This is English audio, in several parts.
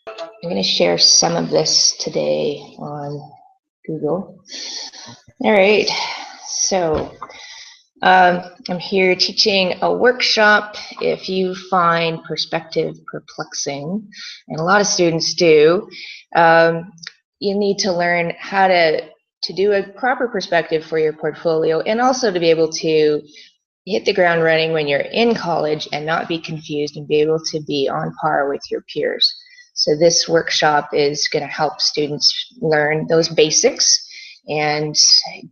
I'm going to share some of this today on Google. All right, so I'm here teaching a workshop. If you find perspective perplexing, and a lot of students do, you need to learn how to do a proper perspective for your portfolio, and also to be able to hit the ground running when you're in college and not be confused and be able to be on par with your peers. So this workshop is going to help students learn those basics and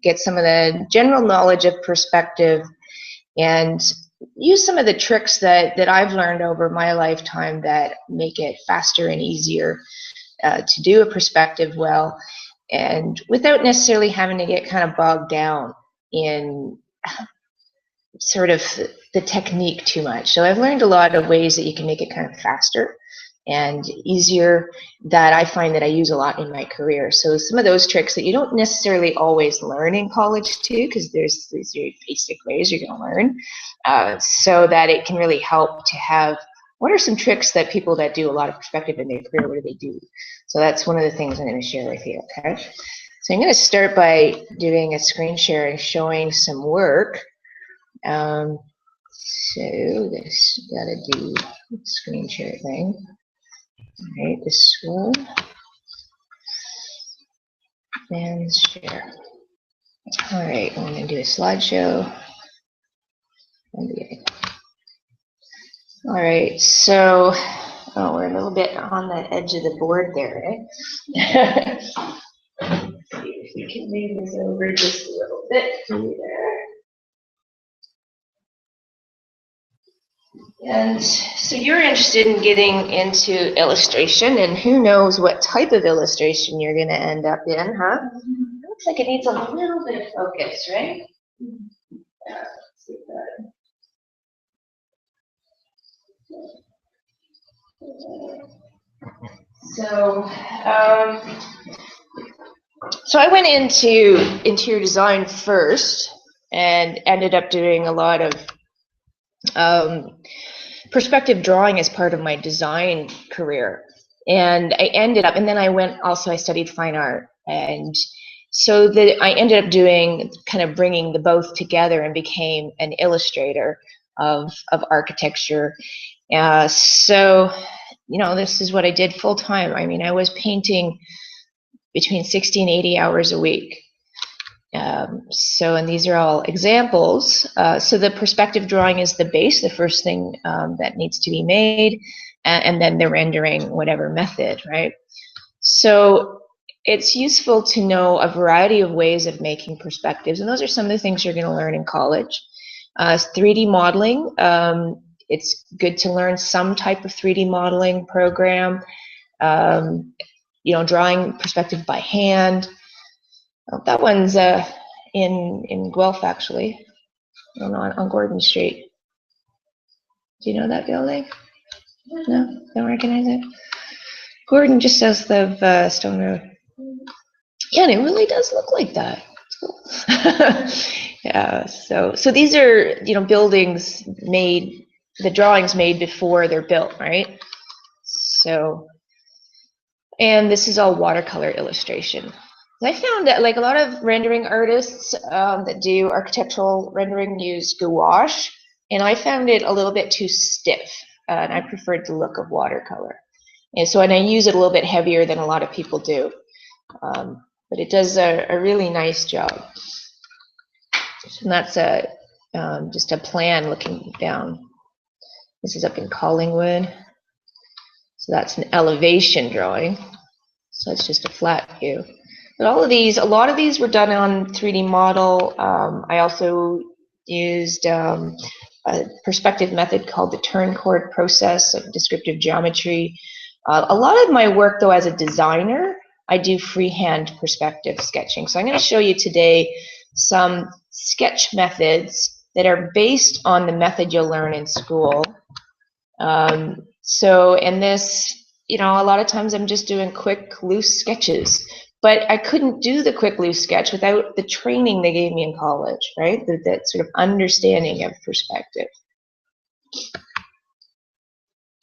get some of the general knowledge of perspective and use some of the tricks that I've learned over my lifetime that make it faster and easier to do a perspective well, and without necessarily having to get kind of bogged down in sort of the technique too much. So I've learned a lot of ways that you can make it kind of faster and easier that I find that I use a lot in my career. So some of those tricks that you don't necessarily always learn in college too, because there's these very basic ways you're going to learn, so that it can really help to have, what are some tricks that people that do a lot of perspective in their career, what do they do? So that's one of the things I'm going to share with you, okay? So I'm going to start by doing a screen share and showing some work. So this gotta do screen share thing. All right, this one and share. All right, I'm gonna do a slideshow. All right, so we're a little bit on the edge of the board there, right? See if we can move this over just a little bit through there. And so you're interested in getting into illustration, and who knows what type of illustration you're going to end up in, huh? Looks like it needs a little bit of focus, right? Yeah, let's see that. So I went into interior design first and ended up doing a lot of perspective drawing as part of my design career. And I ended up, and then I studied fine art. And so I ended up doing, kind of bringing the both together and became an illustrator of architecture. So, this is what I did full time. I mean, I was painting between 60 and 80 hours a week. And these are all examples. So the perspective drawing is the base, the first thing that needs to be made, and then the rendering, whatever method, right? So it's useful to know a variety of ways of making perspectives, and those are some of the things you're going to learn in college. 3D modeling, it's good to learn some type of 3D modeling program. Drawing perspective by hand. Oh, that one's in Guelph, actually, on Gordon Street. Do you know that building? No, don't recognize it. Gordon, just south of Stone Road. Yeah, and it really does look like that. It's cool. Yeah. So these are buildings made, the drawings made before they're built, right? So, and this is all watercolor illustration. I found that like a lot of rendering artists that do architectural rendering use gouache, and I found it a little bit too stiff, and I preferred the look of watercolor. And I use it a little bit heavier than a lot of people do, but it does a really nice job. And that's just a plan looking down. This is up in Collingwood. So that's an elevation drawing. So it's just a flat view. But a lot of these were done on 3D model. I also used a perspective method called the turn chord process of descriptive geometry. A lot of my work, though, as a designer, I do freehand perspective sketching. So I'm going to show you today some sketch methods that are based on the method you'll learn in school. So in this, a lot of times I'm just doing quick, loose sketches. But I couldn't do the quick, loose sketch without the training they gave me in college, right? That sort of understanding of perspective.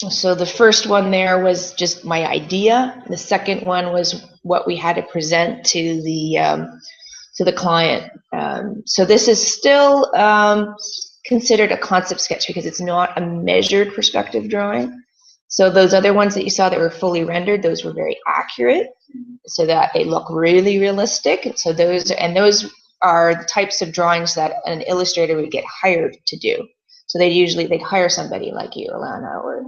So the first one there was just my idea. The second one was what we had to present to the client. So this is still considered a concept sketch because it's not a measured perspective drawing. So those other ones that you saw that were fully rendered, those were very accurate, so that they look really realistic. So those are the types of drawings that an illustrator would get hired to do. So they'd hire somebody like you, Alana, or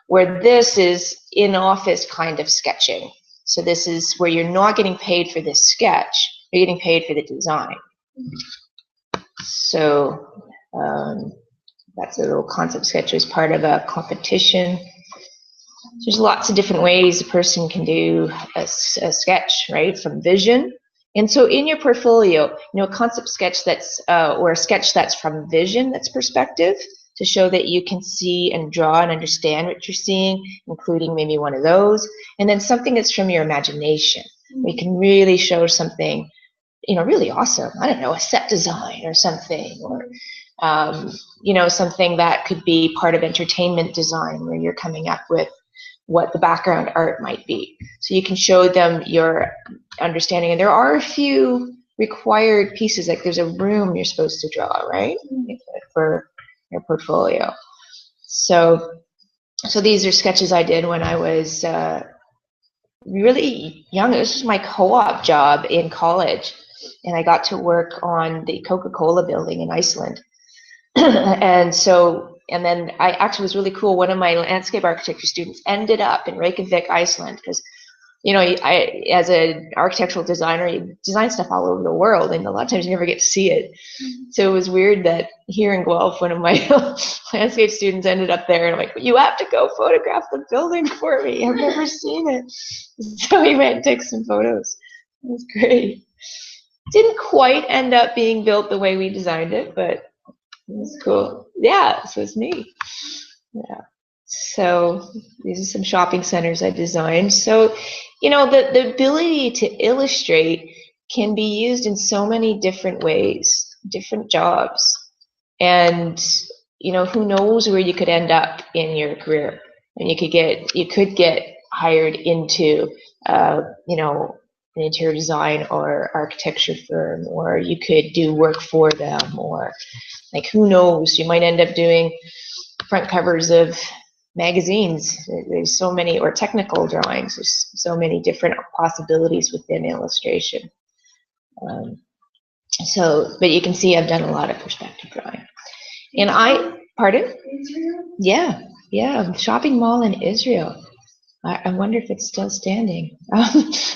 where this is in-office kind of sketching. So this is where you're not getting paid for this sketch, you're getting paid for the design. So that's a little concept sketch as part of a competition. There's lots of different ways a person can do a sketch, right, from vision. And so in your portfolio, a concept sketch that's, or a sketch that's from vision, that's perspective, to show that you can see and draw and understand what you're seeing, including maybe one of those. And then something that's from your imagination. We can really show something, really awesome. I don't know, a set design or something, or something that could be part of entertainment design, where you're coming up with what the background art might be. So you can show them your understanding. And there are a few required pieces, like there's a room you're supposed to draw, right, for your portfolio. So these are sketches I did when I was really young. This was my co-op job in college, and I got to work on the Coca-Cola building in Iceland. And then I actually was really cool. One of my landscape architecture students ended up in Reykjavik, Iceland, because, I, as an architectural designer, you design stuff all over the world, and a lot of times you never get to see it. So it was weird that here in Guelph, one of my landscape students ended up there, and I'm like, you have to go photograph the building for me. I've never seen it. So he went and took some photos. It was great. Didn't quite end up being built the way we designed it, but it was cool. Yeah, so it's neat. Yeah. So these are some shopping centers I designed. So, the ability to illustrate can be used in so many different ways, different jobs. And, who knows where you could end up in your career. And you could get hired into, an interior design or architecture firm, or you could do work for them, or like, who knows, you might end up doing front covers of magazines. There's so many, or technical drawings. There's so many different possibilities within illustration. But you can see I've done a lot of perspective drawing. And pardon? Yeah, shopping mall in Israel. I wonder if it's still standing.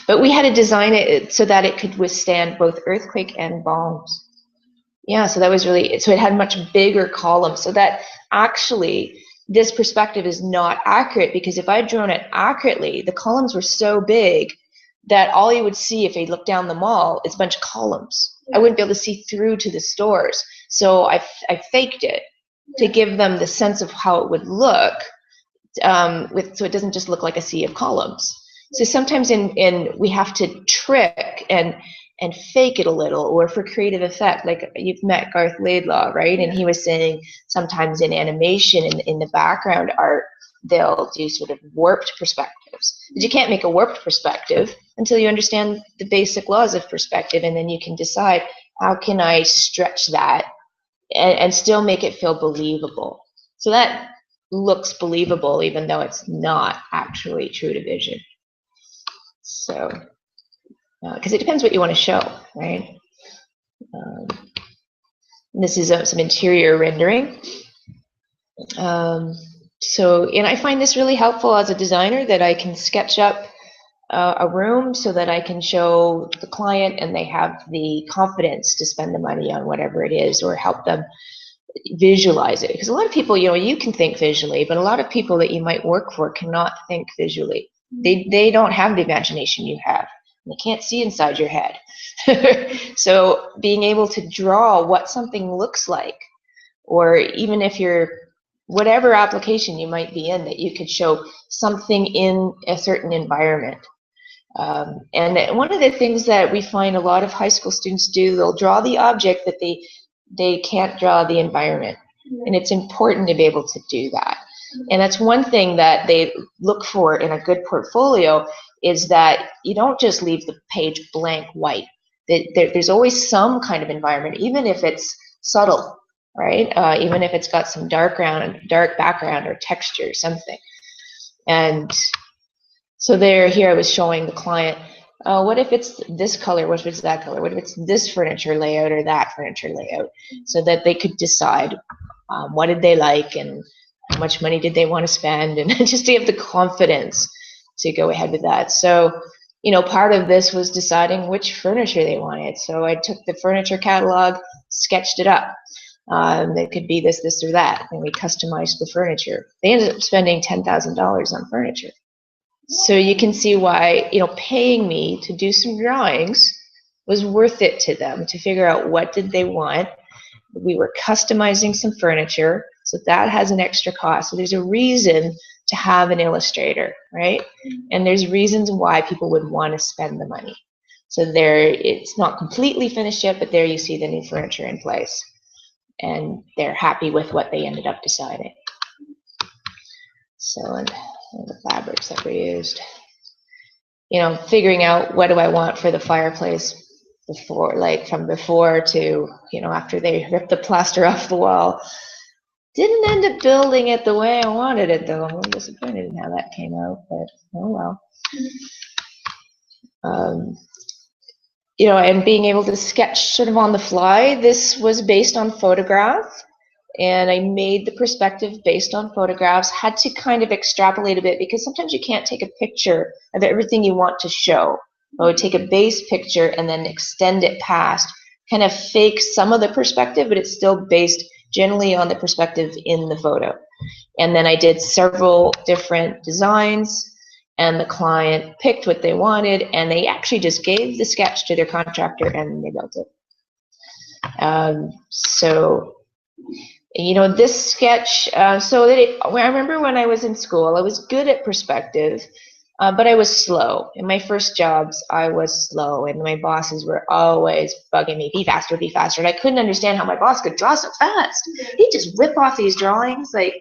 But we had to design it so that it could withstand both earthquake and bombs. Yeah, so that was really, so it had much bigger columns, so that actually this perspective is not accurate, because if I'd drawn it accurately, the columns were so big that all you would see if you look down the mall is a bunch of columns. I wouldn't be able to see through to the stores. So I faked it to give them the sense of how it would look, so it doesn't just look like a sea of columns. So sometimes we have to trick and fake it a little, or for creative effect. Like, you've met Garth Laidlaw, right? And he was saying sometimes in animation, in the background art, they'll do sort of warped perspectives. But you can't make a warped perspective until you understand the basic laws of perspective, and then you can decide, how can I stretch that and still make it feel believable? So that looks believable even though it's not actually true to vision. So because it depends what you want to show, right? This is some interior rendering. And I find this really helpful as a designer, that I can sketch up a room so that I can show the client, and they have the confidence to spend the money on whatever it is, or help them visualize it. Because a lot of people, you can think visually, but a lot of people that you might work for cannot think visually. They don't have the imagination you have. They can't see inside your head. So being able to draw what something looks like, or even if you're, whatever application you might be in, that you could show something in a certain environment. And one of the things that we find a lot of high school students do, they'll draw the object, that they can't draw the environment. And it's important to be able to do that. And that's one thing that they look for in a good portfolio, is that you don't just leave the page blank white. There's always some kind of environment, even if it's subtle, right? Even if it's got some dark background or texture, something. And so here I was showing the client, what if it's this color, what if it's that color, what if it's this furniture layout or that furniture layout, so that they could decide what did they like and how much money did they want to spend, and just to have the confidence to go ahead with that. So, you know, part of this was deciding which furniture they wanted. So I took the furniture catalog, sketched it up. It could be this, this, or that, and we customized the furniture. They ended up spending $10,000 on furniture. So you can see why, you know, paying me to do some drawings was worth it to them, to figure out what did they want. We were customizing some furniture, so that has an extra cost. So there's a reason to have an illustrator, right? And there's reasons why people would want to spend the money. So it's not completely finished yet, but there you see the new furniture in place. And they're happy with what they ended up deciding. So, and the fabrics that were used. You know, figuring out what do I want for the fireplace before, like from before to, you know, after they ripped the plaster off the wall. Didn't end up building it the way I wanted it, though. I'm a little disappointed in how that came out, but oh well. You know, and being able to sketch sort of on the fly. This was based on photograph, and I made the perspective based on photographs. Had to kind of extrapolate a bit, because sometimes you can't take a picture of everything you want to show. I would take a base picture and then extend it past, kind of fake some of the perspective, but it's still based generally on the perspective in the photo. And then I did several different designs, and the client picked what they wanted, and they actually just gave the sketch to their contractor and they built it. So, you know, this sketch, I remember when I was in school, I was good at perspective, but I was slow. In my first jobs, I was slow, and my bosses were always bugging me, be faster, and I couldn't understand how my boss could draw so fast. He'd just rip off these drawings, like,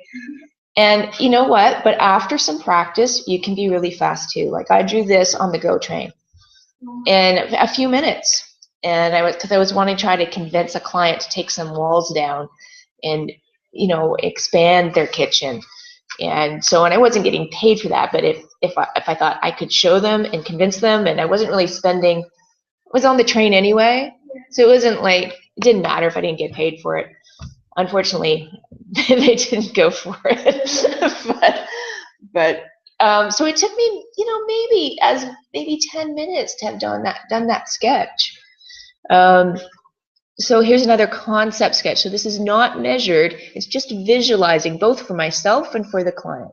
and you know what? But after some practice, you can be really fast too. Like, I drew this on the GO train in a few minutes, and because I was wanting to try to convince a client to take some walls down and, you know, expand their kitchen. And so, and I wasn't getting paid for that, but if I thought I could show them and convince them, and I wasn't really spending, I was on the train anyway, so it wasn't like, it didn't matter if I didn't get paid for it. Unfortunately, they didn't go for it. but so it took me, you know, maybe 10 minutes to have done that sketch. So here's another concept sketch. So this is not measured, it's just visualizing, both for myself and for the client.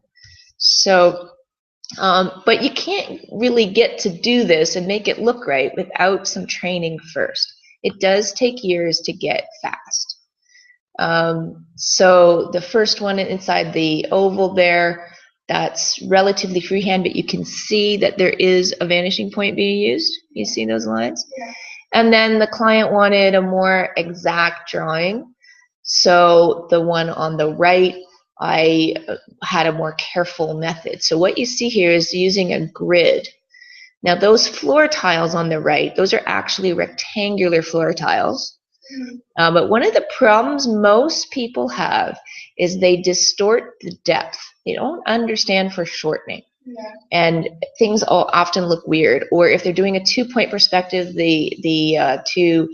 So, but you can't really get to do this and make it look right without some training first. It does take years to get fast. So the first one inside the oval there, that's relatively freehand, but you can see that there is a vanishing point being used. You see those lines? Yeah. And then the client wanted a more exact drawing. So the one on the right, I had a more careful method. So what you see here is using a grid. Now those floor tiles on the right, those are actually rectangular floor tiles. But one of the problems most people have is they distort the depth. They don't understand foreshortening. Yeah. And things often look weird. Or if they're doing a 2-point perspective, the two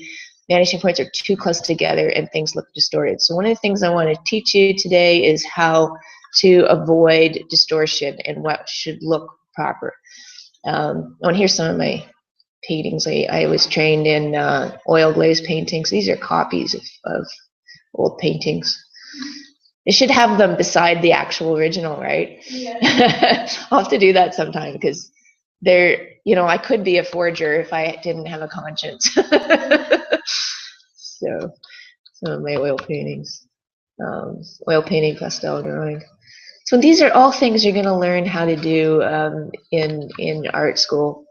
vanishing points are too close together and things look distorted. So one of the things I want to teach you today is how to avoid distortion and what should look proper. And here's some of my paintings. I was trained in oil glaze paintings. These are copies of old paintings. They should have them beside the actual original, right? Yeah. I'll have to do that sometime, because they're, you know, I could be a forger if I didn't have a conscience. So some of my oil paintings, oil painting, pastel drawing. So these are all things you're going to learn how to do in art school.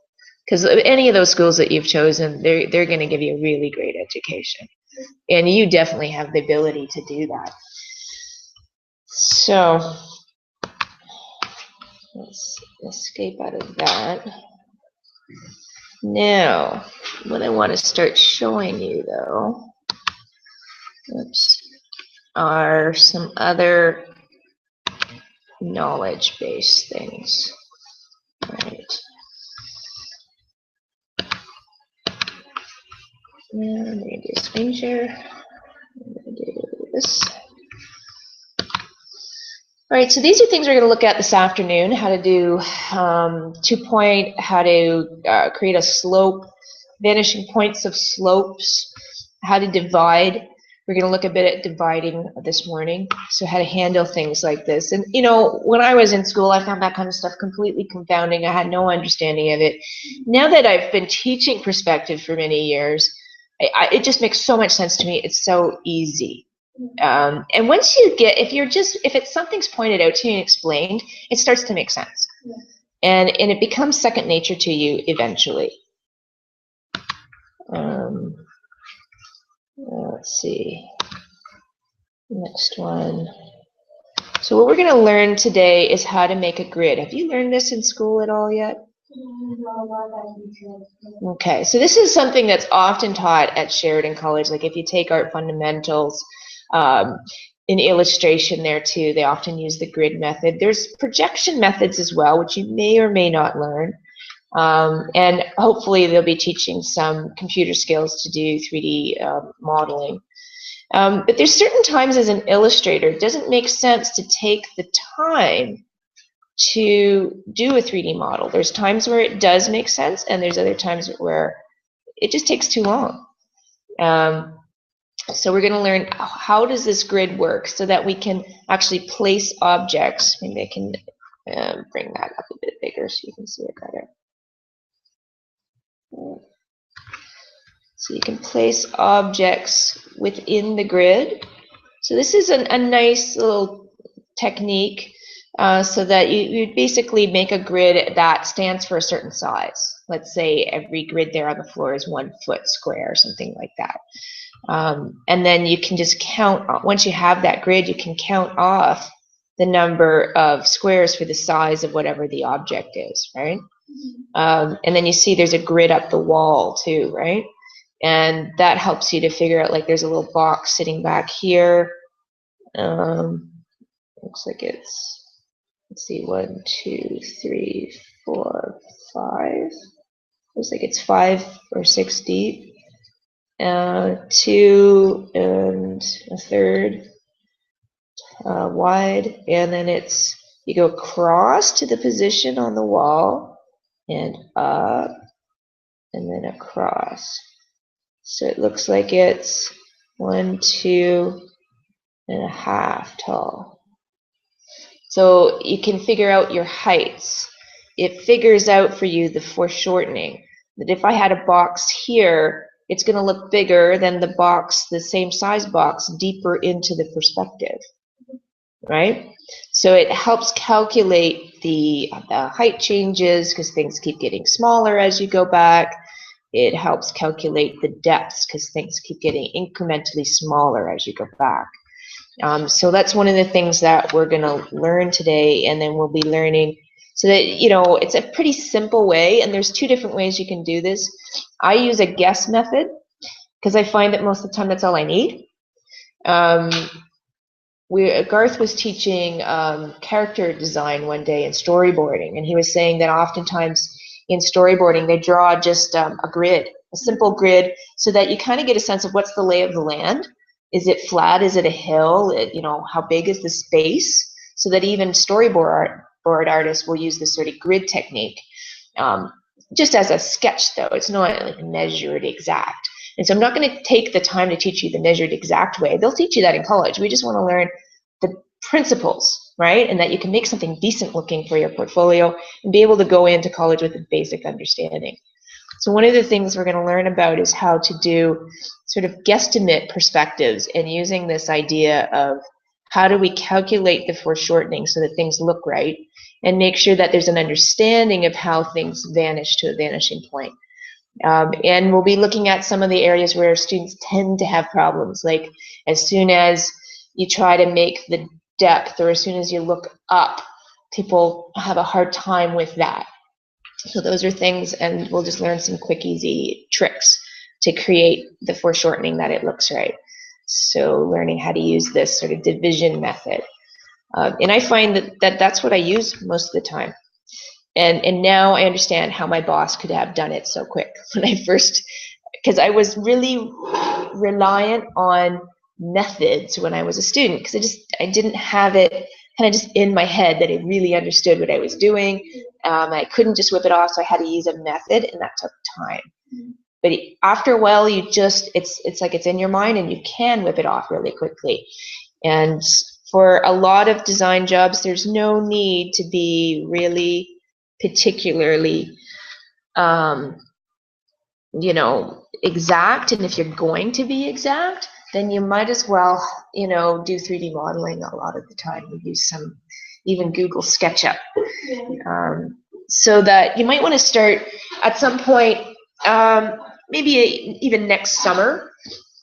Because any of those schools that you've chosen, they're going to give you a really great education. And you definitely have the ability to do that. So Let's escape out of that. Now, what I want to start showing you, though, are some other knowledge-based things. Right. And I'm going to do a screen share. I'm going to do this. All right, so these are things we're going to look at this afternoon, how to do 2-point, how to create a slope, vanishing points of slopes, how to divide. We're going to look a bit at dividing this morning, so how to handle things like this. And, you know, when I was in school, I found that kind of stuff completely confounding. I had no understanding of it. Now that I've been teaching perspective for many years, it just makes so much sense to me. It's so easy. And once you get, if it's something's pointed out to you and explained, it starts to make sense. Yeah. And it becomes second nature to you eventually. Let's see. Next one. So what we're going to learn today is how to make a grid. Have you learned this in school at all yet? Okay, so this is something that's often taught at Sheridan College. Like if you take art fundamentals, in illustration there too, they often use the grid method. There's projection methods as well, which you may or may not learn. And hopefully they'll be teaching some computer skills to do 3D modeling. But there's certain times as an illustrator, it doesn't make sense to take the time to do a 3D model. There's times where it does make sense, and there's other times where it just takes too long. So we're going to learn how does this grid work so that we can actually place objects. Maybe I can bring that up a bit bigger so you can see it better. So you can place objects within the grid. So this is a nice little technique so that you basically make a grid that stands for a certain size. Let's say every grid there on the floor is 1 foot square or something like that. And then you can just count, once you have that grid, you can count off the number of squares for the size of whatever the object is, right? And then you see there's a grid up the wall too, right? And that helps you to figure out, like there's a little box sitting back here. Looks like it's, let's see, 1, 2, 3, 4, 5. Looks like it's 5 or 6 deep. 2 and a third wide, and then you go across to the position on the wall and up and then across. So it looks like it's 1, 2 and a half tall. So you can figure out your heights. It figures out for you the foreshortening. That if I had a box here, it's going to look bigger than the box, the same size box, deeper into the perspective, right? So it helps calculate the height changes because things keep getting smaller as you go back. It helps calculate the depths because things keep getting incrementally smaller as you go back. So that's one of the things that we're going to learn today, and then we'll be learning so that, you know, it's a pretty simple way, and there's 2 different ways you can do this. I use a guess method because I find that most of the time that's all I need. Garth was teaching character design one day in storyboarding, and he was saying that oftentimes in storyboarding they draw just a grid, a simple grid, so that you kind of get a sense of what's the lay of the land. Is it flat? Is it a hill? You know, how big is the space? So that even storyboard artists will use this sort of grid technique. Just as a sketch, though, it's not like measured exact. And so I'm not going to take the time to teach you the measured exact way. They'll teach you that in college. We just want to learn the principles, right? And that you can make something decent looking for your portfolio and be able to go into college with a basic understanding. So one of the things we're going to learn about is how to do sort of guesstimate perspectives, and using this idea of how do we calculate the foreshortening so that things look right, and make sure that there's an understanding of how things vanish to a vanishing point. And we'll be looking at some of the areas where students tend to have problems, like as soon as you try to make the depth, or as soon as you look up people have a hard time with that. So those are things, and we'll just learn some quick, easy tricks to create the foreshortening that it looks right. So learning how to use this sort of division method. And I find that that's what I use most of the time. And now I understand how my boss could have done it so quick when I first, because I was really reliant on methods when I was a student, because I didn't have it kind of just in my head that I really understood what I was doing. I couldn't just whip it off, so I had to use a method, and that took time. But after a while, it's like it's in your mind, and you can whip it off really quickly. And for a lot of design jobs, there's no need to be really particularly exact. And if you're going to be exact, then you might as well do 3D modeling a lot of the time. We use some, even Google SketchUp. So that you might want to start at some point, maybe even next summer,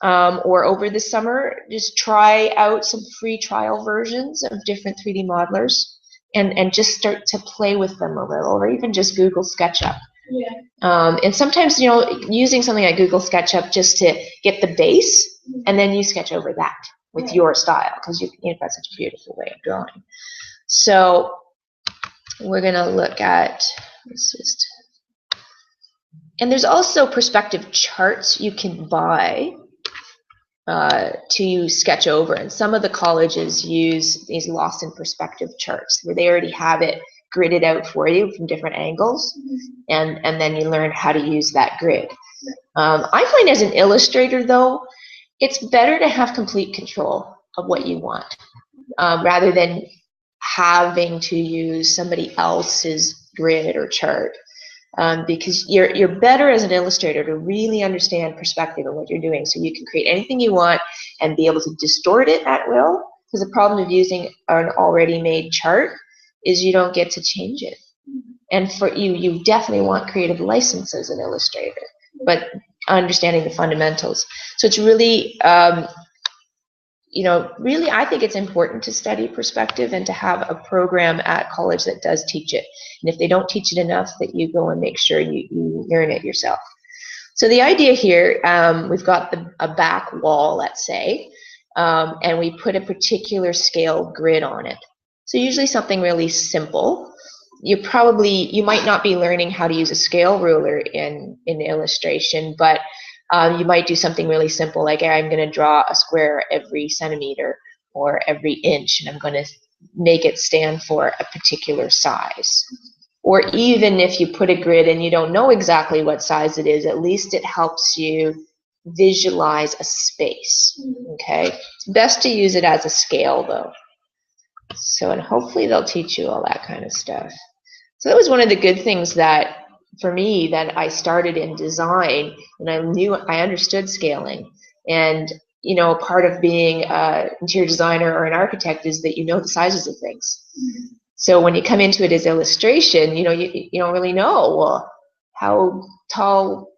or over the summer, just try out some free trial versions of different 3D modelers, and just start to play with them a little, or even just Google SketchUp. Yeah. And sometimes, using something like Google SketchUp just to get the base, and then you sketch over that with your style, because you've got such a beautiful way of drawing. So we're going to look at, and there's also perspective charts you can buy to sketch over, and some of the colleges use these lost in perspective charts where they already have it gridded out for you from different angles, and then you learn how to use that grid. I find as an illustrator, though, it's better to have complete control of what you want, rather than having to use somebody else's grid or chart, because you're better as an illustrator to really understand perspective of what you're doing, so you can create anything you want and be able to distort it at will. Because the problem of using an already made chart is you don't get to change it. And for you definitely want creative license as an illustrator, but understanding the fundamentals. So it's really, really, I think it's important to study perspective and to have a program at college that does teach it. And if they don't teach it enough, that you go and make sure you learn it yourself. So the idea here, we've got a back wall, let's say, and we put a particular scale grid on it. So usually something really simple. You might not be learning how to use a scale ruler in illustration, but you might do something really simple, like I'm going to draw a square every centimeter or every inch, and I'm going to make it stand for a particular size. Or even if you put a grid and you don't know exactly what size it is, at least it helps you visualize a space. Okay, it's best to use it as a scale, though. So, and hopefully they'll teach you all that kind of stuff. So that was one of the good things that, for me, that I started in design, and I understood scaling. And, part of being an interior designer or an architect is that you know the sizes of things. So when you come into it as illustration, you don't really know, well, how tall,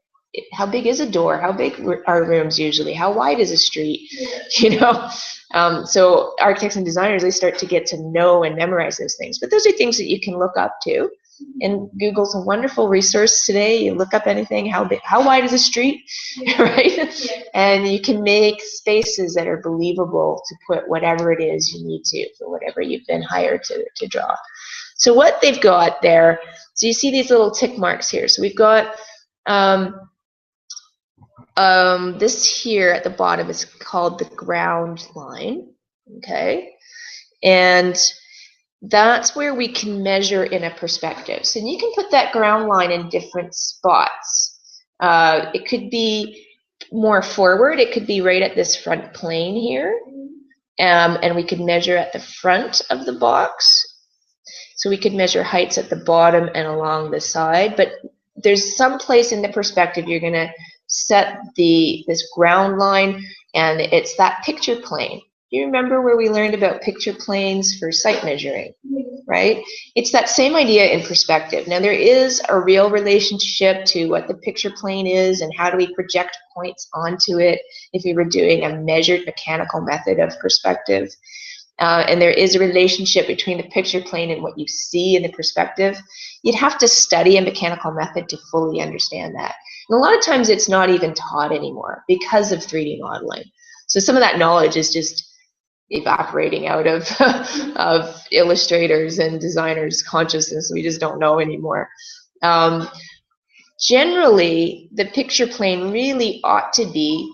how big is a door? How big are rooms usually? How wide is a street? So architects and designers, they start to get to know and memorize those things. But those are things that you can look up to. And Google's a wonderful resource today. You look up anything, how wide is a street, right? Yeah. And you can make spaces that are believable to put whatever it is you need to for whatever you've been hired to draw. So what they've got there, so you see these little tick marks here. So we've got this here at the bottom is called the ground line, okay? And that's where we can measure in a perspective. So you can put that ground line in different spots. It could be more forward. It could be right at this front plane here. And we could measure at the front of the box. So we could measure heights at the bottom and along the side. But there's some place in the perspective you're going to set this ground line, and it's that picture plane. You remember where we learned about picture planes for site measuring, right? It's that same idea in perspective. Now, there is a real relationship to what the picture plane is and how do we project points onto it if we were doing a measured mechanical method of perspective. and there is a relationship between the picture plane and what you see in the perspective, you'd have to study a mechanical method to fully understand that. And a lot of times it's not even taught anymore because of 3D modeling. So some of that knowledge is just evaporating out of of illustrators and designers' consciousness. We just don't know anymore. Generally, the picture plane really ought to be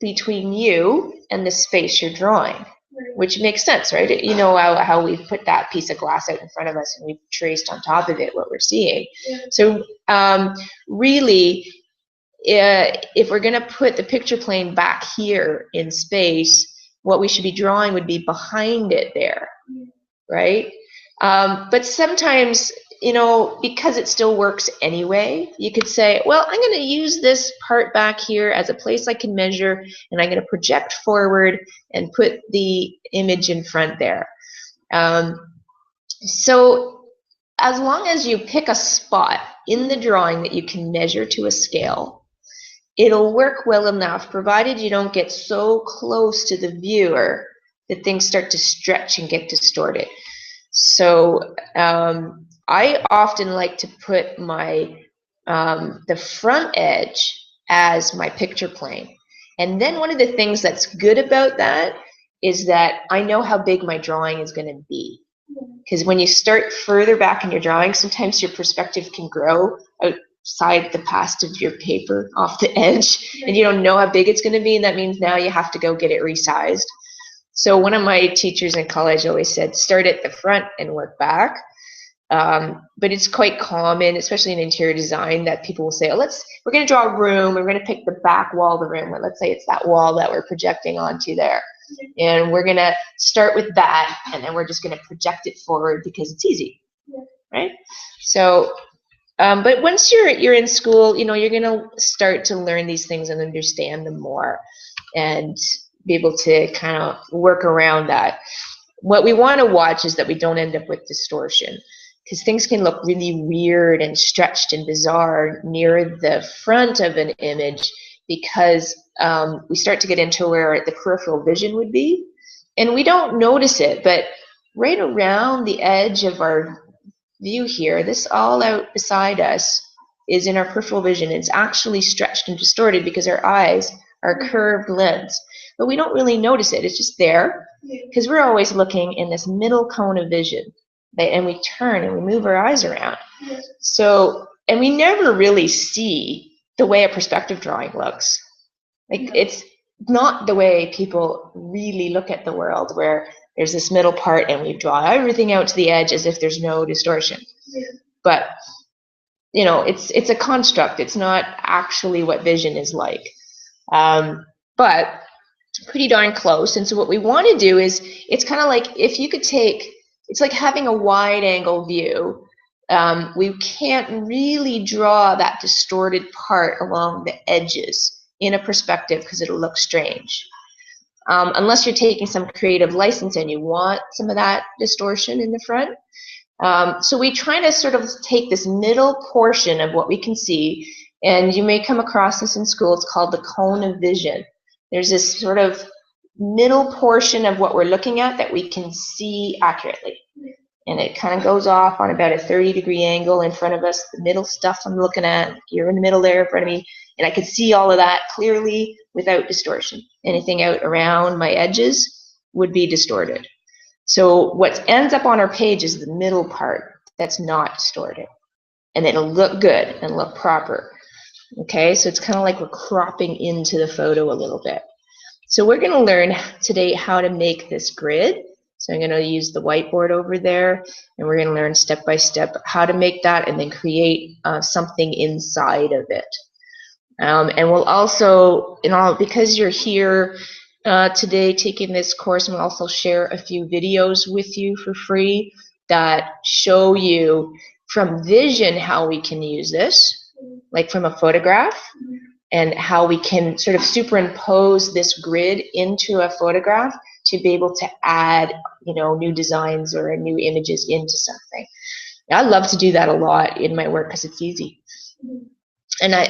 between you and the space you're drawing, which makes sense, right? You know how we've put that piece of glass out in front of us and we've traced on top of it what we're seeing. So really, if we're going to put the picture plane back here in space, what we should be drawing would be behind it there, right? But sometimes, you know, because it still works anyway, you could say, well, I'm going to use this part back here as a place I can measure, and I'm going to project forward and put the image in front there. So as long as you pick a spot in the drawing that you can measure to a scale, it'll work well enough, provided you don't get so close to the viewer that things start to stretch and get distorted. So I often like to put my the front edge as my picture plane. And then one of the things that's good about that is that I know how big my drawing is going to be. Because when you start further back in your drawing, sometimes your perspective can grow outside the past of your paper off the edge, and you don't know how big it's going to be, and that means now you have to go get it resized. So one of my teachers in college always said, start at the front and work back. But it's quite common, especially in interior design, that people will say, oh, we're going to draw a room, we're going to pick the back wall of the room. Let's say it's that wall that we're projecting onto there. And we're going to start with that, and then we're just going to project it forward because it's easy, right? So, but once you're in school, you know, you're going to start to learn these things and understand them more and be able to kind of work around that. What we want to watch is that we don't end up with distortion, because things can look really weird and stretched and bizarre near the front of an image, because we start to get into where the peripheral vision would be, and we don't notice it, but right around the edge of our view here, this all out beside us is in our peripheral vision. It's actually stretched and distorted because our eyes are a curved lens, but we don't really notice it. It's just there because we're always looking in this middle cone of vision, and we turn and we move our eyes around. So, and we never really see the way a perspective drawing looks. Like, it's not the way people really look at the world, where there's this middle part and we draw everything out to the edge as if there's no distortion. But, you know, it's a construct. It's not actually what vision is like. But pretty darn close. And so what we want to do is, it's kind of like if you could take, it's like having a wide angle view. We can't really draw that distorted part along the edges in a perspective because it'll look strange. Unless you're taking some creative license and you want some of that distortion in the front. So we try to sort of take this middle portion of what we can see, and you may come across this in school. It's called the cone of vision. There's this sort of middle portion of what we're looking at that we can see accurately. And it kind of goes off on about a 30-degree angle in front of us. The middle stuff I'm looking at, you're in the middle there in front of me, and I can see all of that clearly without distortion. Anything out around my edges would be distorted. So what ends up on our page is the middle part that's not distorted, and it'll look good and look proper. Okay, so it's kind of like we're cropping into the photo a little bit. So we're going to learn today how to make this grid. So I'm going to use the whiteboard over there, and we're going to learn step by step how to make that and then create something inside of it. And we'll also, because you're here today taking this course, we'll also share a few videos with you for free that show you from vision how we can use this, like from a photograph, and how we can sort of superimpose this grid into a photograph to be able to add, you know, new designs or new images into something. I love to do that a lot in my work because it's easy. And I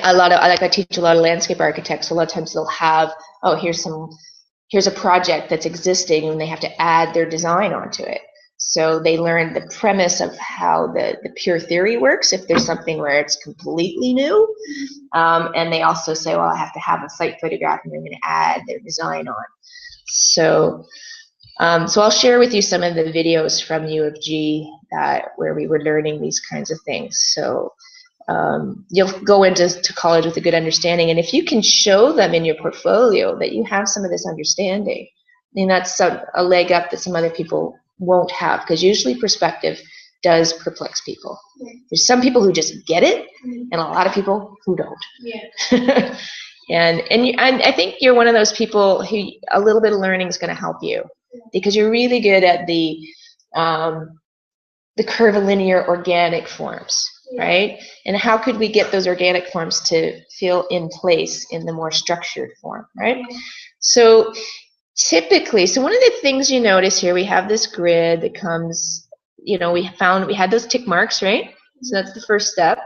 teach a lot of landscape architects. A lot of times they'll have, oh, here's some here's a project that's existing and they have to add their design onto it. So they learn the premise of how the pure theory works if there's something where it's completely new. And they also say, well, I have to have a site photograph and they're going to add their design on. So, so I'll share with you some of the videos from U of G where we were learning these kinds of things. So you'll go into college with a good understanding. And if you can show them in your portfolio that you have some of this understanding, then that's a leg up that some other people won't have, because usually perspective does perplex people. There's some people who just get it, and a lot of people who don't. Yeah. and I think you're one of those people who a little bit of learning is going to help you, because you're really good at the curvilinear organic forms, right? And how could we get those organic forms to feel in place in the more structured form, right? So typically, so one of the things you notice here, we have this grid that comes, we had those tick marks, right? So that's the first step.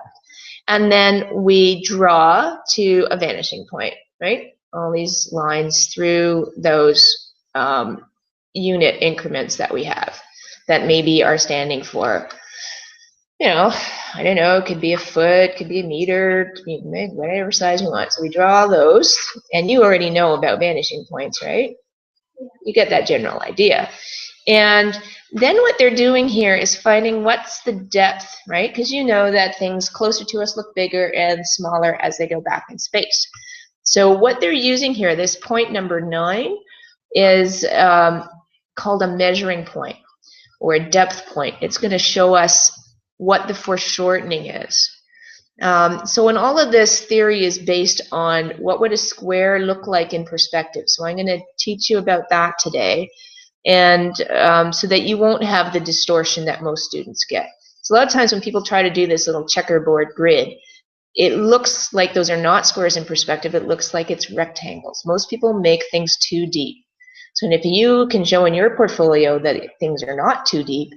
And then we draw to a vanishing point, right? All these lines through those unit increments that we have that maybe are standing for, I don't know, it could be a foot, could be a meter, whatever size you want. So we draw those, and you already know about vanishing points, right? You get that general idea. And then what they're doing here is finding what's the depth, right? Because you know that things closer to us look bigger and smaller as they go back in space. So what they're using here, this point number 9, is called a measuring point or a depth point. It's going to show us what the foreshortening is. So in all of this, theory is based on what would a square look like in perspective. So I'm going to teach you about that today, and so that you won't have the distortion that most students get. So a lot of times when people try to do this little checkerboard grid, it looks like those are not squares in perspective. It looks like it's rectangles. Most people make things too deep. So if you can show in your portfolio that things are not too deep,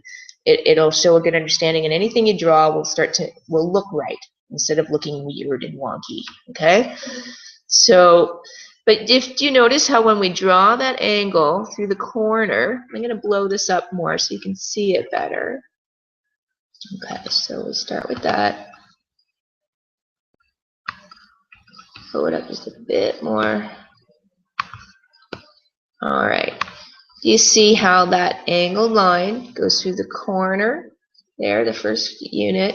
it'll show a good understanding, and anything you draw will look right instead of looking weird and wonky, okay? So, but if you notice how when we draw that angle through the corner, I'm going to blow this up more so you can see it better. Okay, so we'll start with that. Blow it up just a bit more. All right. You see how that angled line goes through the corner there, the first unit,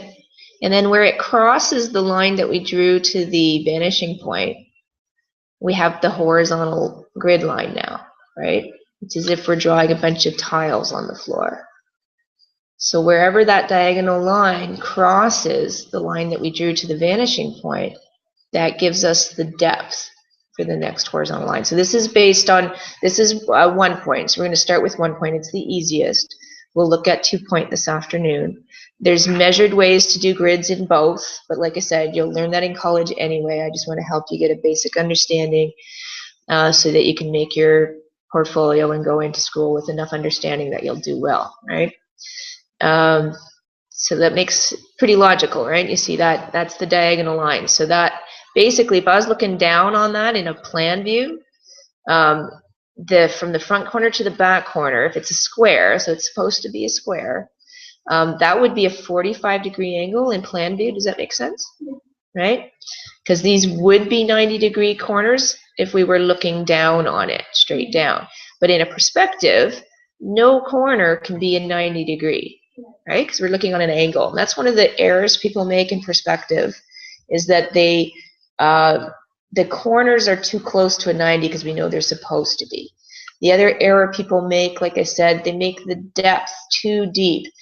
and then where it crosses the line that we drew to the vanishing point, we have the horizontal grid line now, right? It's as if we're drawing a bunch of tiles on the floor. So wherever that diagonal line crosses the line that we drew to the vanishing point, that gives us the depth for the next horizontal line. So this is based on, this is 1 point. So we're going to start with 1 point. It's the easiest. We'll look at 2 point this afternoon. There's measured ways to do grids in both, but like I said, you'll learn that in college anyway. I just want to help you get a basic understanding so that you can make your portfolio and go into school with enough understanding that you'll do well, right? So that makes pretty logical, right? You see that that's the diagonal line. So that basically, if I was looking down on that in a plan view, from the front corner to the back corner, if it's a square, so it's supposed to be a square, that would be a 45-degree angle in plan view. Does that make sense? Right? Because these would be 90-degree corners if we were looking down on it, straight down. But in a perspective, no corner can be a 90-degree, right? Because we're looking on an angle. And that's one of the errors people make in perspective, is that the corners are too close to a 90 because we know they're supposed to be. The other error people make, like I said, they make the depth too deep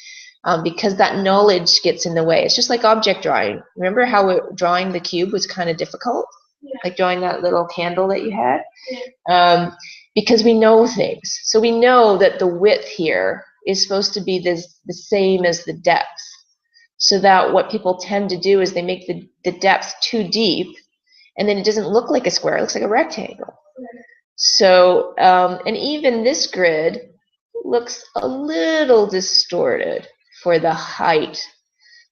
because that knowledge gets in the way. It's just like object drawing. Remember how drawing the cube was kind of difficult? Yeah. Like drawing that little candle that you had? Yeah. Because we know things. So we know that the width here is supposed to be the same as the depth. So that what people tend to do is they make the depth too deep, and then it doesn't look like a square, it looks like a rectangle. So, and even this grid looks a little distorted for the height.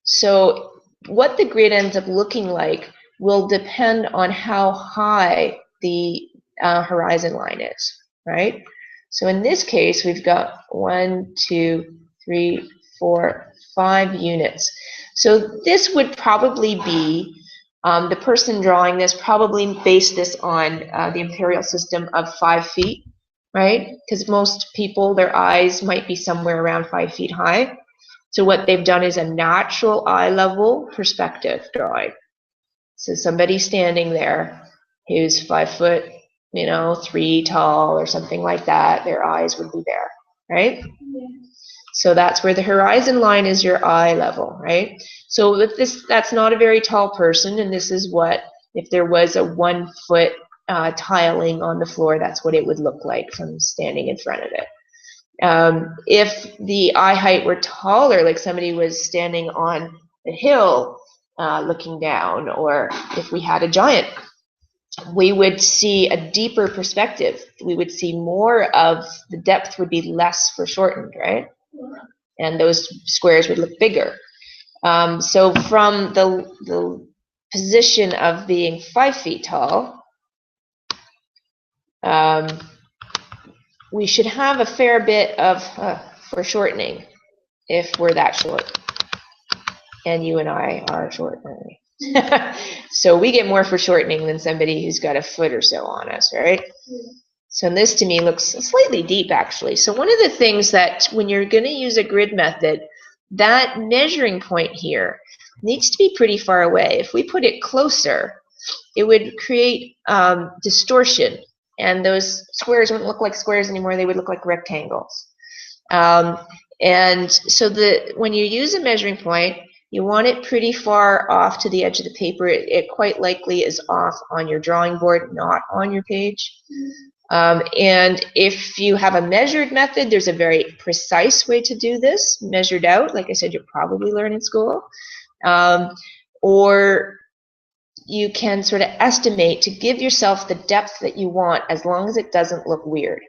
So what the grid ends up looking like will depend on how high the horizon line is. right? So in this case, we've got 1, 2, 3, 4, 5 units. So this would probably be, the person drawing this probably based this on the imperial system of 5 feet, right? Because most people, their eyes might be somewhere around 5 feet high. So what they've done is a natural eye level perspective drawing. So somebody standing there who's 5 foot, 3 tall or something like that, their eyes would be there, right? Yeah. So that's where the horizon line is your eye level, right? So with this, that's not a very tall person, and this is what, if there was a 1 foot tiling on the floor, that's what it would look like from standing in front of it. If the eye height were taller, like somebody was standing on a hill looking down, or if we had a giant, we would see a deeper perspective. We would see more of the depth would be less foreshortened, right? And those squares would look bigger. So from the position of being 5 feet tall, we should have a fair bit of foreshortening if we're that short. And you and I are short, aren't we? So we get more foreshortening than somebody who's got a foot or so on us, right? So this to me looks slightly deep, actually. So one of the things that when you're going to use a grid method, that measuring point here needs to be pretty far away. If we put it closer, it would create distortion, and those squares wouldn't look like squares anymore. They would look like rectangles. And so when you use a measuring point, you want it pretty far off to the edge of the paper. It quite likely is off on your drawing board, not on your page. And if you have a measured method, there's a very precise way to do this, measured out, like I said, you'll probably learn in school. Or you can sort of estimate to give yourself the depth that you want as long as it doesn't look weird.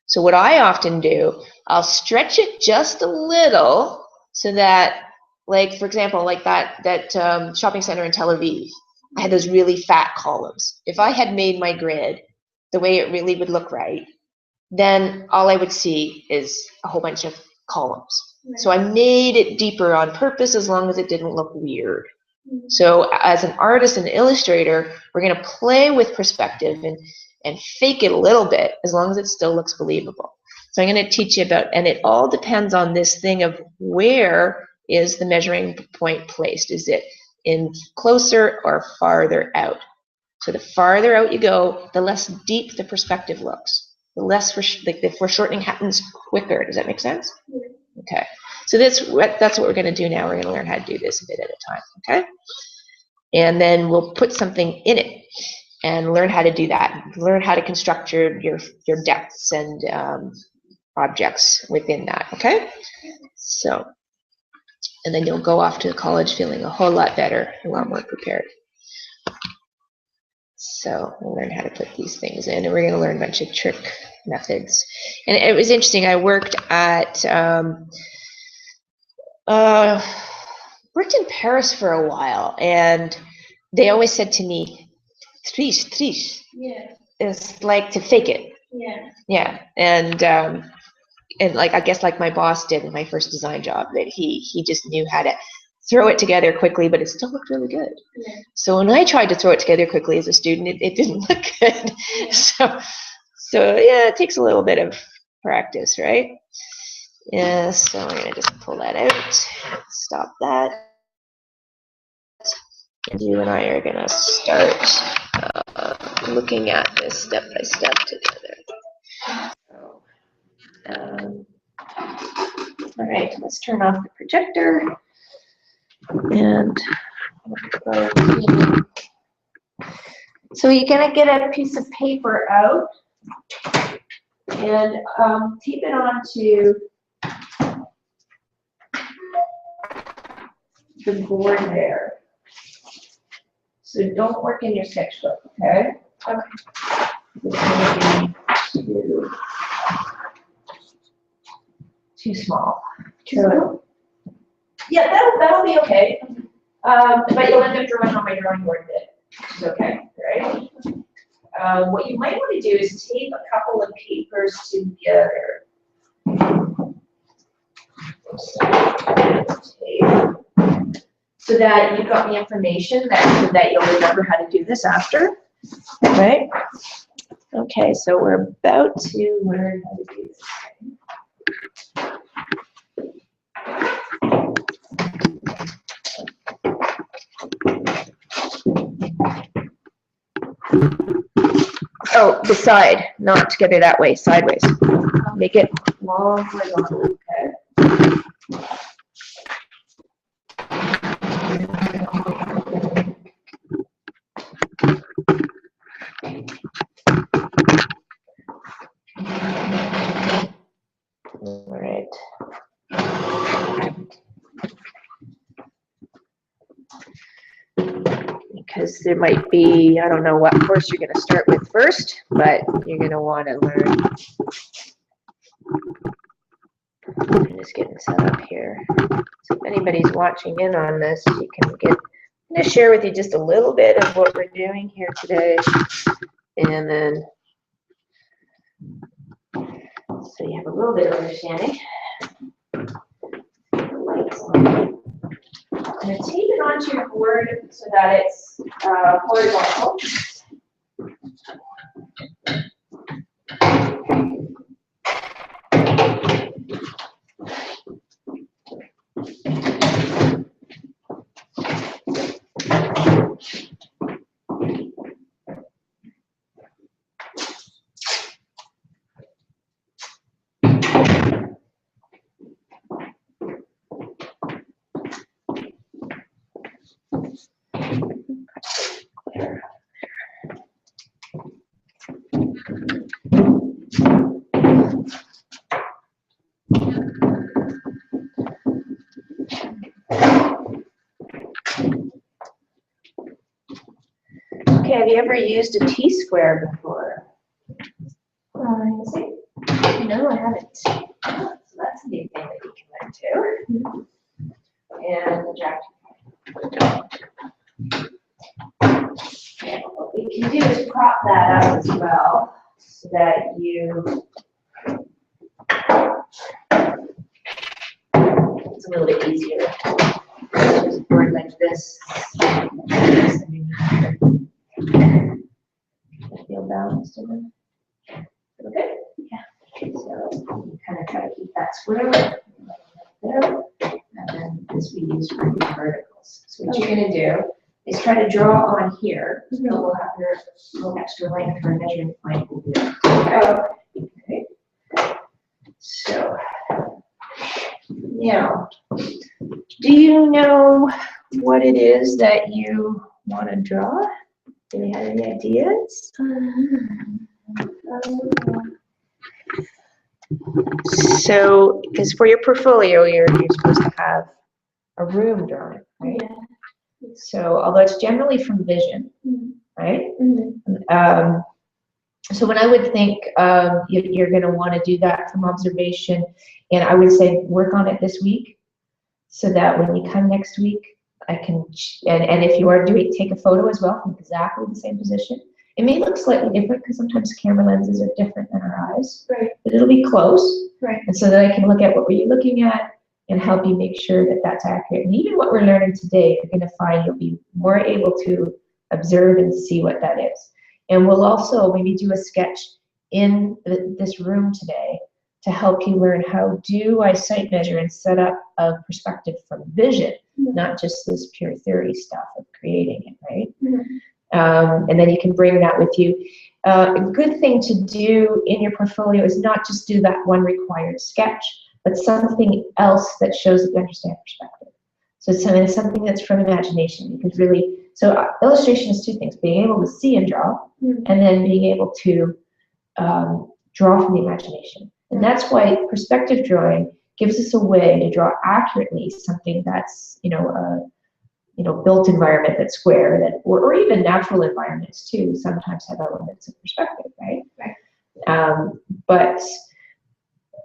So what I often do, I'll stretch it just a little so that, like, for example, like that shopping center in Tel Aviv, I had those really fat columns. If I had made my grid the way it really would look right, then all I would see is a whole bunch of columns. Right. So I made it deeper on purpose as long as it didn't look weird. Mm-hmm. So as an artist and illustrator, we're going to play with perspective and fake it a little bit as long as it still looks believable. So I'm going to teach you about, and it all depends on this thing of where is the measuring point placed. Is it in closer or farther out? So the farther out you go, the less deep the perspective looks. The less the foreshortening happens quicker. Does that make sense? Okay. So that's what we're going to do now. We're going to learn how to do this a bit at a time. Okay. And then we'll put something in it and learn how to do that. Learn how to construct your depths and objects within that. Okay. So, and then you'll go off to college feeling a whole lot better, a lot more prepared. So we'll learn how to put these things in, and we're going to learn a bunch of trick methods. And it was interesting. I worked in Paris for a while, and they always said to me, "Triche." Yeah. It's like to fake it. Yeah. Yeah. And like I guess like my boss did in my first design job, that he just knew how to throw it together quickly, but it still looked really good. Yeah. So when I tried to throw it together quickly as a student, it didn't look good. Yeah. So yeah, it takes a little bit of practice, right? Yeah, so I'm going to just pull that out, stop that. And you and I are going to start looking at this step by step together. So, all right, let's turn off the projector. And so you're going to get a piece of paper out and tape it onto the board there. So don't work in your sketchbook, okay? Okay. This is going to be too small. So, yeah, that'll be okay. But you'll end up drawing on my drawing board bit, which is okay, right? what you might want to do is tape a couple of papers together. So that you've got the information that you'll remember how to do this after, right? Okay, so we're about to learn how to do this. Oh, the side, not together that way, sideways. Make it long horizontal, okay? All right. Because there might be, I don't know what course you're going to start with first, but you're going to want to learn. I'm just getting set up here. So if anybody's watching in on this, you can get, I'm going to share with you just a little bit of what we're doing here today. And then, so you have a little bit of understanding. Lights on. I'm going to tape it onto your board so that it's horizontal. Okay, have you ever used a T-square before? No, I haven't. So that's a new thing that you can learn too. And the jack. What we can do is prop that up as well, so that you. It's a little bit easier. Just board like this. Feel balanced in it. Okay? Yeah. So you kind of try to keep that square there. And then this we use for the verticals. So what you're going to do is try to draw on here. So we'll have your little extra length for a measuring point. We'll do it. Okay. So now, do you know what it is that you want to draw? Do you have any ideas? So, because for your portfolio, you're supposed to have a room drawing, right? Yeah. So, although it's generally from vision, right? Mm-hmm. So when I would think you're going to want to do that from observation, and I would say work on it this week, so that when you come next week, I can, and if you are doing, take a photo as well from exactly the same position. It may look slightly different because sometimes camera lenses are different than our eyes, right? But it'll be close, right? And so that I can look at what were you looking at and help you make sure that that's accurate. And even what we're learning today, you're going to find you'll be more able to observe and see what that is. And we'll also maybe do a sketch in this room today to help you learn how do I sight measure and set up a perspective from vision, not just this pure theory stuff of creating it, right? And then you can bring that with you. A good thing to do in your portfolio is not just do that one required sketch, but something else that shows that you understand perspective. So it's something that's from imagination. You can really, so illustration is two things: being able to see and draw, and then being able to draw from the imagination. And that's why perspective drawing gives us a way to draw accurately something that's, built environment that's square, that or even natural environments too sometimes have elements of perspective, right? But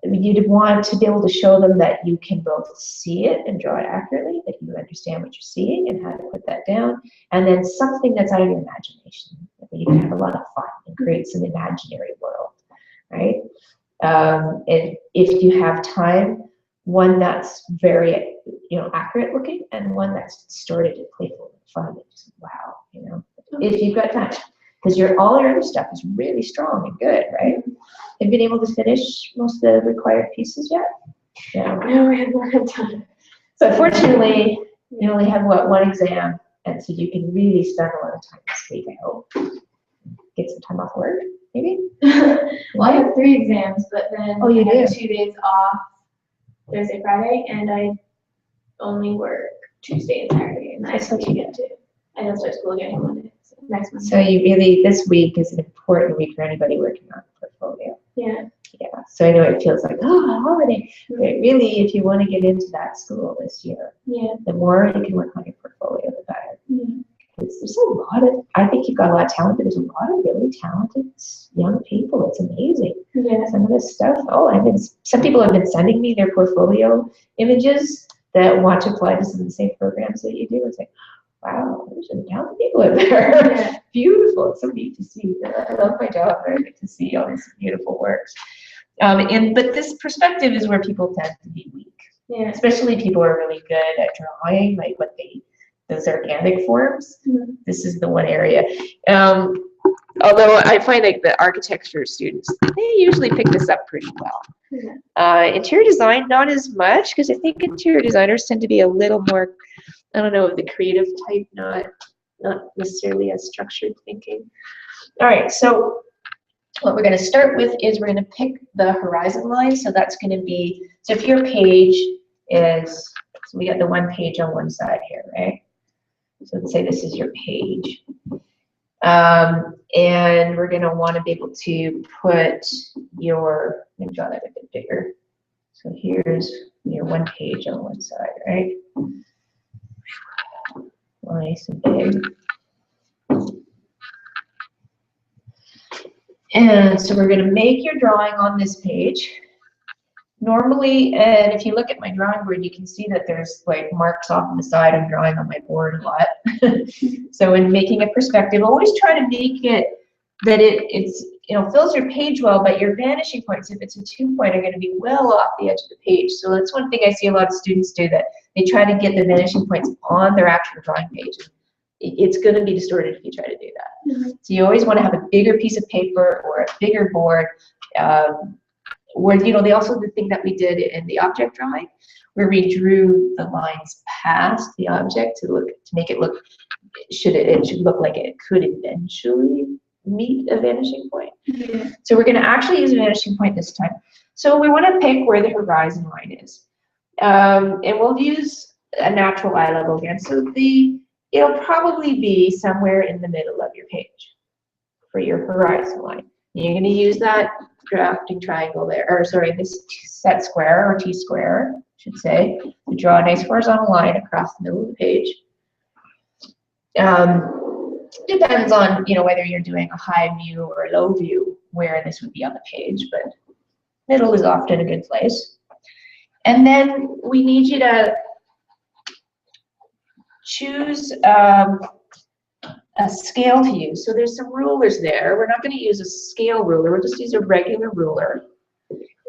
you'd want to be able to show them that you can both see it and draw it accurately, that you understand what you're seeing and how to put that down, and then something that's out of your imagination, that you can have a lot of fun create some imaginary world, right? And if you have time, one that's very, accurate looking, and one that's distorted and playful and fun. And just, wow, if you've got time, because all your other stuff is really strong and good, right? Have you been able to finish most of the required pieces yet? Yeah. No, we haven't had time. But fortunately, you only have one exam, and so you can really spend a lot of time this week. I hope. Get some time off work, maybe. Well, I have 3 exams, but then Oh, you I have do? 2 days off, Thursday, Friday, and I only work Tuesday and Saturday, and That's I not too get to. I don't start school again on Monday, so next Monday. So you really, this week is an important week for anybody working on a portfolio. Yeah. Yeah. So I know it feels like, oh, a holiday. But really, if you want to get into that school this year, Yeah. the more you can work on your portfolio, the better. Yeah. There's a lot of, I think you've got a lot of talent, but there's a lot of really talented young people. It's amazing. Yeah. Some of this stuff, some people have been sending me their portfolio images that want to apply to some of the same programs that you do. It's like, wow, there's some talented people in there. Yeah. Beautiful. It's so neat to see. I love my job. I like to see all these beautiful works. But this perspective is where people tend to be weak. Yeah. Especially people who are really good at drawing, like those organic forms. Mm-hmm. This is the one area. Although I find like the architecture students, they usually pick this up pretty well. Yeah. Interior design, not as much, because I think interior designers tend to be a little more, I don't know, of the creative type, not necessarily as structured thinking. All right, so what we're going to start with is we're going to pick the horizon line. So that's going to be, so if your page is, so we got the one page on one side here, right? So let's say this is your page. And we're going to want to be able to put your, let me draw that a bit bigger. So here's your one page on one side, right? Nice and big. And so we're going to make your drawing on this page. Normally, and if you look at my drawing board, you can see that there's like marks off on the side. I'm drawing on my board a lot. So in making a perspective, always try to make it that it's fills your page well, but your vanishing points, if it's a 2-point, are going to be well off the edge of the page. So that's one thing I see a lot of students do, that they try to get the vanishing points on their actual drawing page. It's going to be distorted if you try to do that. Mm-hmm. So you always want to have a bigger piece of paper or a bigger board. Where they also, the thing that we did in the object drawing, where we drew the lines past the object to make it look, it should look like it could eventually meet a vanishing point. Yeah. So we're going to actually use a vanishing point this time. So we want to pick where the horizon line is, and we'll use a natural eye level again. So it'll probably be somewhere in the middle of your page for your horizon line. You're going to use that drafting triangle there, or sorry, this set square or T-square, I should say, to draw a nice horizontal line across the middle of the page. Depends on whether you're doing a high view or a low view where this would be on the page, but middle is often a good place. And then we need you to choose a scale to use. So there's some rulers there. We're not going to use a scale ruler. We'll just use a regular ruler.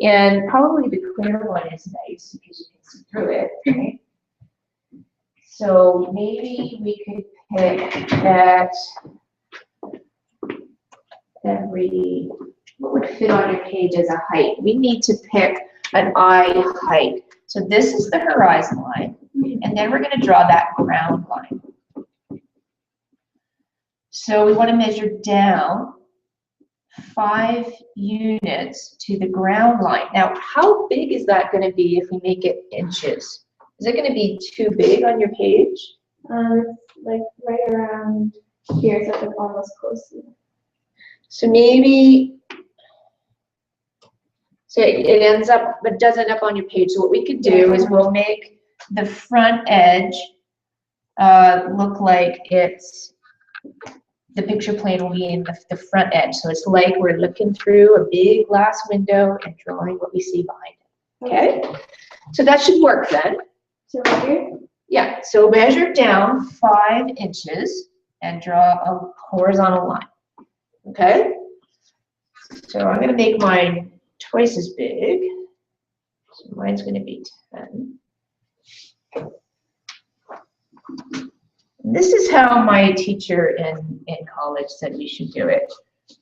And probably the clear one is nice because you can see through it, right? So maybe we could pick that what would fit on your page as a height? We need to pick an eye height. So this is the horizon line, and then we're going to draw that ground line. So we want to measure down 5 units to the ground line. Now, how big is that going to be if we make it inches? Is it going to be too big on your page? Like right around here, so it's almost close to. So maybe, so it ends up, but does end up on your page. So what we could do is we'll make the front edge look like it's, the picture plane will be in the front edge. So it's like we're looking through a big glass window and drawing what we see behind it. Okay? So that should work then. So right here? Yeah, so measure down 5 inches and draw a horizontal line. Okay? So I'm going to make mine twice as big. So mine's going to be 10. This is how my teacher in college said we should do it.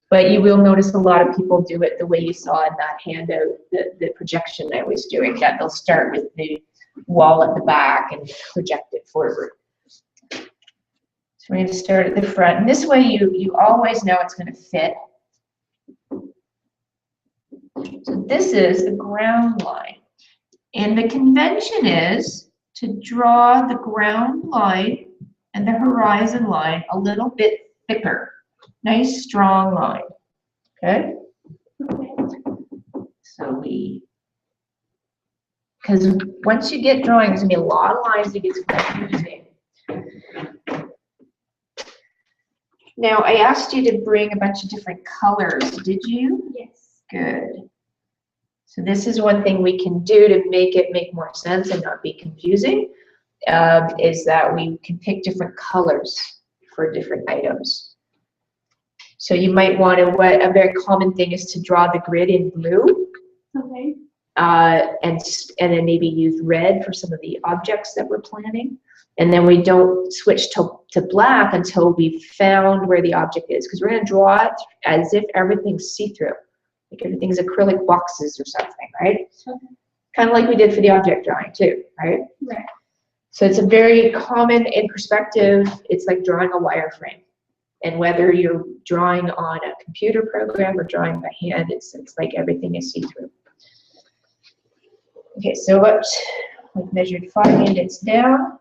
But you will notice a lot of people do it the way you saw in that handout, the projection I was doing, that they'll start with the wall at the back and project it forward. So we're going to start at the front. And this way you always know it's going to fit. So this is the ground line. And the convention is to draw the ground line and the horizon line a little bit thicker. Nice strong line. Okay? So because once you get drawing, there's going to be a lot of lines that get confusing. Now, I asked you to bring a bunch of different colors. Did you? Yes. Good. So this is one thing we can do to make it make more sense and not be confusing, is that we can pick different colors for different items. So you might want to, a very common thing is to draw the grid in blue. Okay. And then maybe use red for some of the objects that we're planning. And then we don't switch to black until we've found where the object is, because we're going to draw it as if everything's see-through, like everything's acrylic boxes or something, right? Okay. Kind of like we did for the object drawing too, right? Right. So it's a very common in perspective. It's like drawing a wireframe. And whether you're drawing on a computer program or drawing by hand, it's like everything is see-through. Okay, so we've measured 5 units down.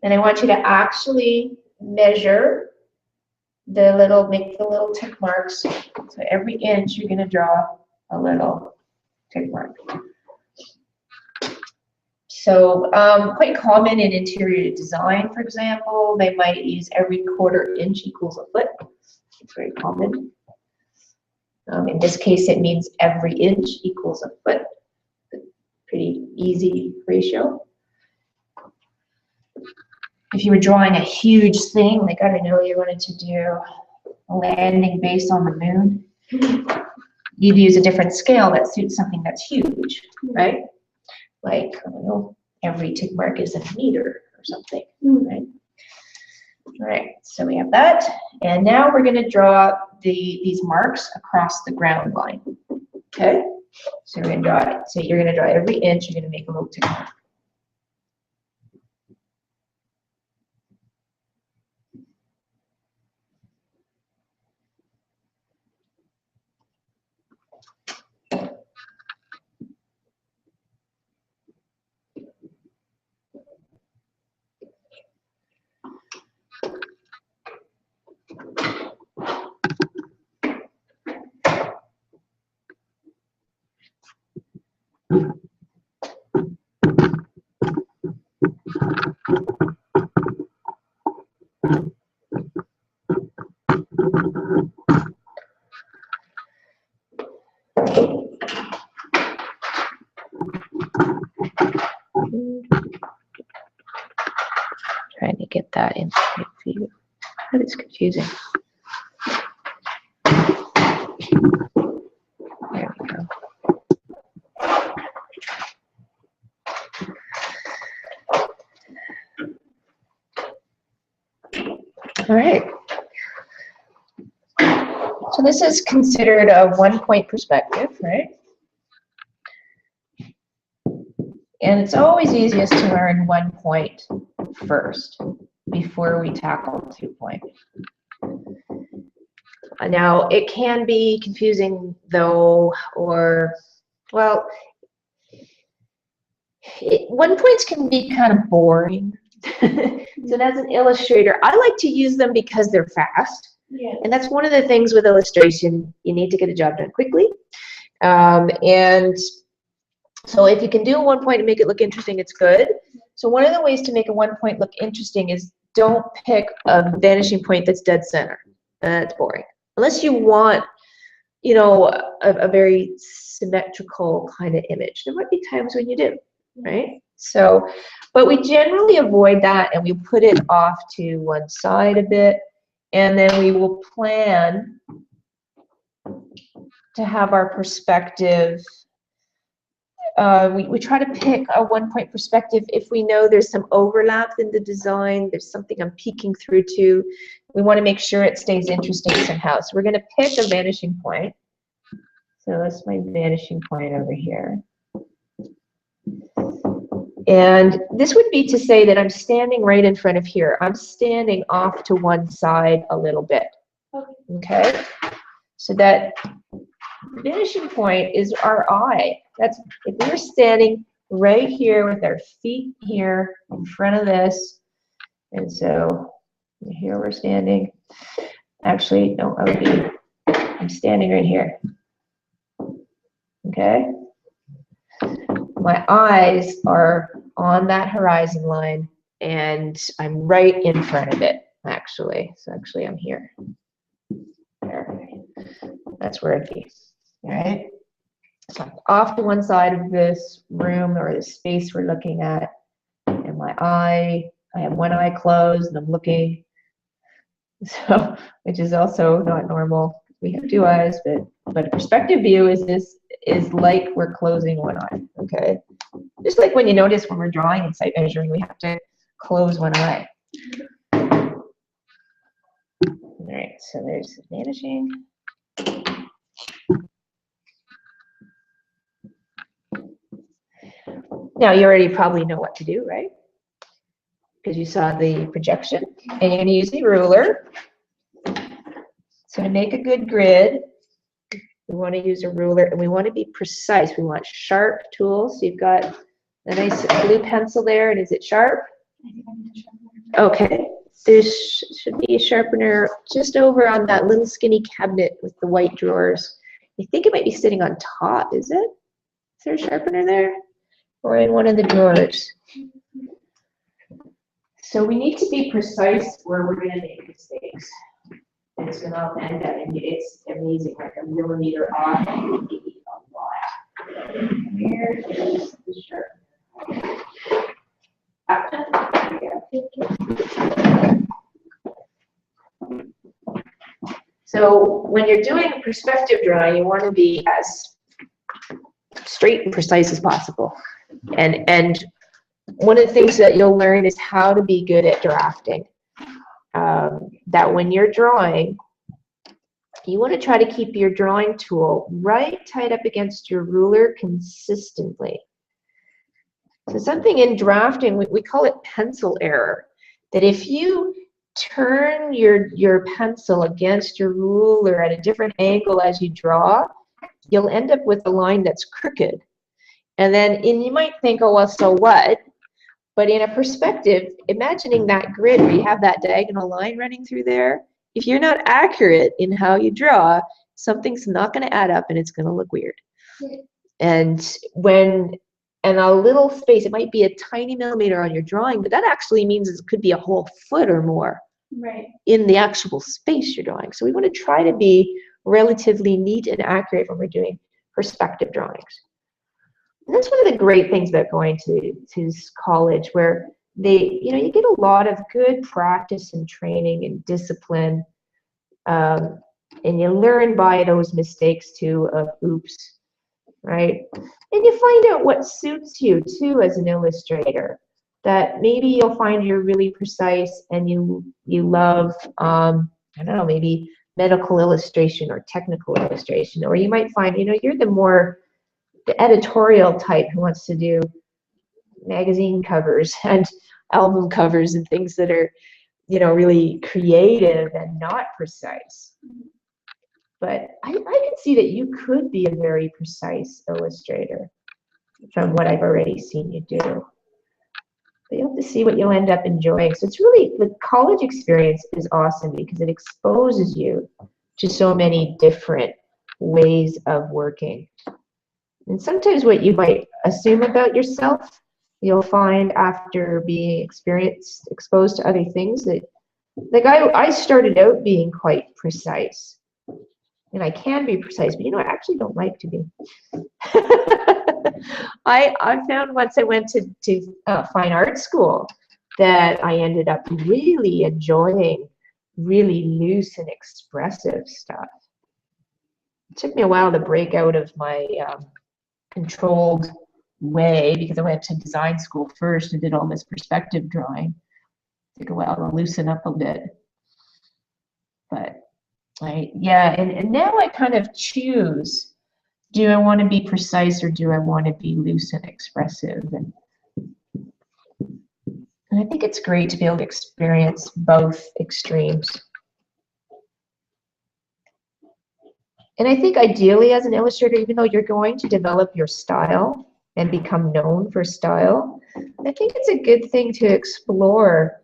And I want you to actually measure make the little tick marks. So every inch you're going to draw a little tick mark. So quite common in interior design, for example, they might use every 1/4 inch equals a foot. It's very common. In this case, it means every inch equals a foot. Pretty easy ratio. If you were drawing a huge thing, like, I don't know, you wanted to do a landing base on the moon, you'd use a different scale that suits something that's huge, right? Like, I don't know, every tick mark is a meter or something, right? All right, so we have that. And now we're going to draw these marks across the ground line, okay? So we're going to draw it. So you're going to draw every inch, you're going to make a little tick mark. Trying to get that in view. That is confusing. There we go. All right. So this is considered a 1-point perspective, right? And it's always easiest to learn 1 point first before we tackle 2 point. Now, it can be confusing though, or, well, 1 points can be kind of boring. So as an illustrator, I like to use them because they're fast. Yeah. And that's one of the things with illustration, you need to get a job done quickly. And so if you can do a 1 point and make it look interesting, it's good. So one of the ways to make a 1 point look interesting is don't pick a vanishing point that's dead center. That's boring. Unless you want, you know, a very symmetrical kind of image. There might be times when you do, right? So, but we generally avoid that and we put it off to one side a bit, and then we will plan to have our perspective. We try to pick a one-point perspective if we know there's some overlap in the design, there's something I'm peeking through to. We want to make sure it stays interesting somehow. So we're going to pick a vanishing point. So that's my vanishing point over here. And this would be to say that I'm standing right in front of here. I'm standing off to one side a little bit. Okay? So that vanishing point is our eye. That's if we're standing right here with our feet here in front of this. And so here we're standing. Actually, no, I'm standing right here. Okay? My eyes are on that horizon line and I'm right in front of it, actually. So actually I'm here. There. That's where it'd be. All right? So I'm off to one side of this room or the space we're looking at. And my eye, I have one eye closed and I'm looking. So, which is also not normal. We have two eyes, but a perspective view is like we're closing one eye, okay? Just like when you notice when we're drawing and sight measuring, we have to close one eye. All right, so there's vanishing. Now you already probably know what to do, right? Because you saw the projection. And you're going to use a ruler. So to make a good grid, we want to use a ruler and we want to be precise. We want sharp tools. So you've got a nice blue pencil there, and is it sharp? Okay. There should be a sharpener just over on that little skinny cabinet with the white drawers. I think it might be sitting on top, is it? Is there a sharpener there? Or in one of the drawers? So we need to be precise where we're going to make mistakes. It's going to end up, and it's amazing, like a millimeter off. Here is the sharpener. So when you're doing a perspective drawing, you want to be as straight and precise as possible. And one of the things that you'll learn is how to be good at drafting. That when you're drawing, you want to try to keep your drawing tool right tight up against your ruler consistently. So something in drafting, we call it pencil error, that if you turn your pencil against your ruler at a different angle as you draw, you'll end up with a line that's crooked. And you might think, oh, well, so what? But in a perspective, imagining that grid where you have that diagonal line running through there, if you're not accurate in how you draw, something's not going to add up and it's going to look weird. And a little space, it might be a tiny millimeter on your drawing, but that actually means it could be a whole foot or more in the actual space you're drawing. So we want to try to be relatively neat and accurate when we're doing perspective drawings. And that's one of the great things about going to college, where you get a lot of good practice and training and discipline, and you learn by those mistakes too of oops, right? And you find out what suits you too as an illustrator. That maybe you'll find you're really precise and you love, I don't know, maybe medical illustration or technical illustration, or you might find, you're the editorial type who wants to do magazine covers and album covers and things that are, really creative and not precise. But I can see that you could be a very precise illustrator from what I've already seen you do. But you'll have to see what you'll end up enjoying. So it's really, the college experience is awesome because it exposes you to so many different ways of working. And sometimes what you might assume about yourself, you'll find after being exposed to other things that, like I started out being quite precise. And I can be precise, but I actually don't like to be. I found once I went to fine art school that I ended up really enjoying really loose and expressive stuff. It took me a while to break out of my controlled way because I went to design school first and did all this perspective drawing. It took a while to loosen up a bit. But yeah, and now I kind of choose, do I want to be precise or do I want to be loose and expressive? And I think it's great to be able to experience both extremes. And I think ideally as an illustrator, even though you're going to develop your style and become known for style, I think it's a good thing to explore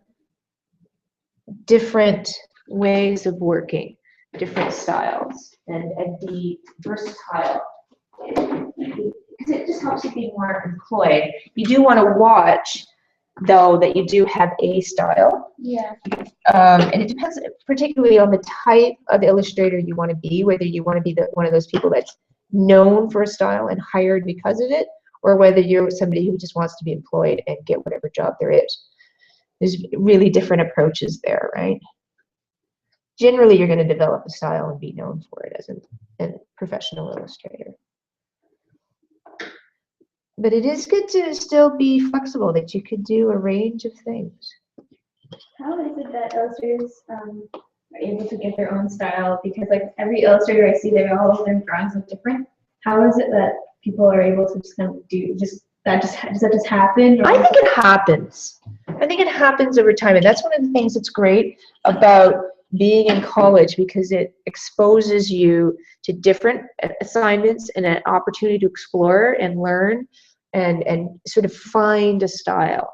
different ways of working, different styles, and be versatile. Because it just helps you be more employed. You do want to watch, though, that you do have a style. Yeah. And it depends particularly on the type of illustrator you want to be, whether you want to be one of those people that's known for a style and hired because of it, or whether you're somebody who just wants to be employed and get whatever job there is. There's really different approaches there, right? Generally, you're going to develop a style and be known for it as a professional illustrator. But it is good to still be flexible, that you could do a range of things. How is it that illustrators are able to get their own style? Because like every illustrator I see, all of their drawings look different. How is it that people are able to just kind of does that just happen? Or I think it happens. I think it happens over time, and that's one of the things that's great about being in college, because it exposes you to different assignments and an opportunity to explore and learn and sort of find a style,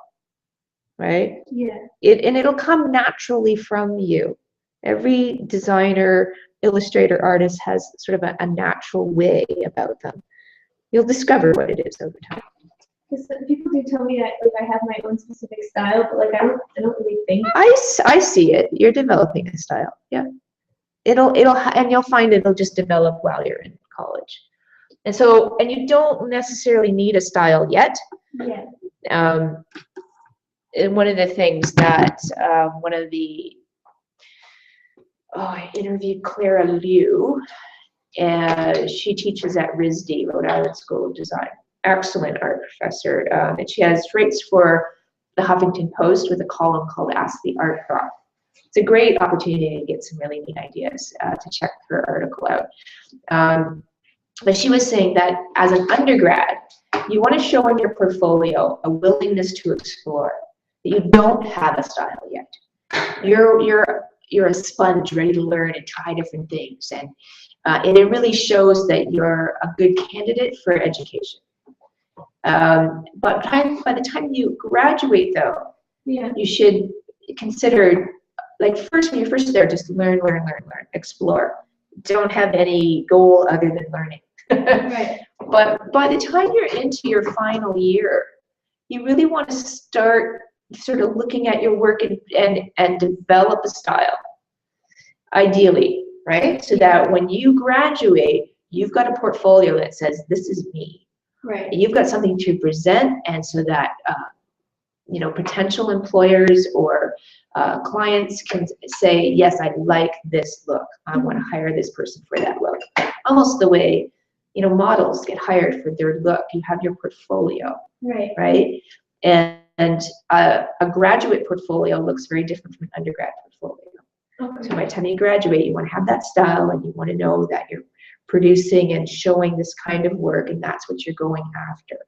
right? Yeah. And it'll come naturally from you. Every designer, illustrator, artist has sort of a natural way about them. You'll discover what it is over time. Because people do tell me that like I have my own specific style, but like I don't really think. I see it. You're developing a style. Yeah. And you'll find it'll just develop while you're in college. And you don't necessarily need a style yet. Yeah. And one of the things that I interviewed Clara Liu, and she teaches at RISD, Rhode Island School of Design. Excellent art professor, and she writes for the Huffington Post with a column called Ask the Art Prof. It's a great opportunity to get some really neat ideas, to check her article out. But she was saying that as an undergrad, you want to show in your portfolio a willingness to explore, that you don't have a style yet. You're a sponge ready to learn and try different things, and it really shows that you're a good candidate for education. But by the time you graduate, though, Yeah. you should consider, like, first, when you're first there, just learn, explore. Don't have any goal other than learning. Right. But by the time you're into your final year, you really want to start sort of looking at your work and develop a style, ideally, right? So that when you graduate, you've got a portfolio that says, this is me. Right. You've got something to present, and so that potential employers or clients can say, yes, I like this look. I want to hire this person for that look. Almost the way models get hired for their look. You have your portfolio, right? And a graduate portfolio looks very different from an undergrad portfolio. Okay. So by the time you graduate, you want to have that style, and you want to know that you're producing and showing this kind of work, and that's what you're going after.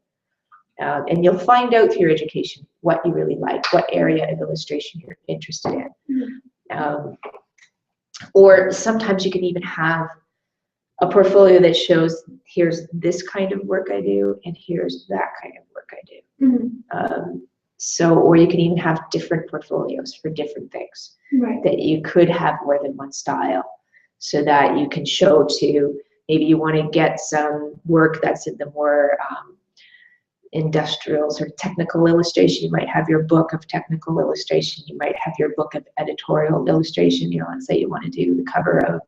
And you'll find out through your education what you really like, what area of illustration you're interested in. Mm-hmm. Or sometimes you can even have a portfolio that shows, here's this kind of work I do, and here's that kind of work I do. Mm-hmm. Or you can even have different portfolios for different things. Right. That you could have more than one style, so that you can show to, maybe you want to get some work that's in the more industrial sort of technical illustration. You might have your book of technical illustration. You might have your book of editorial illustration. Let's say you want to do the cover of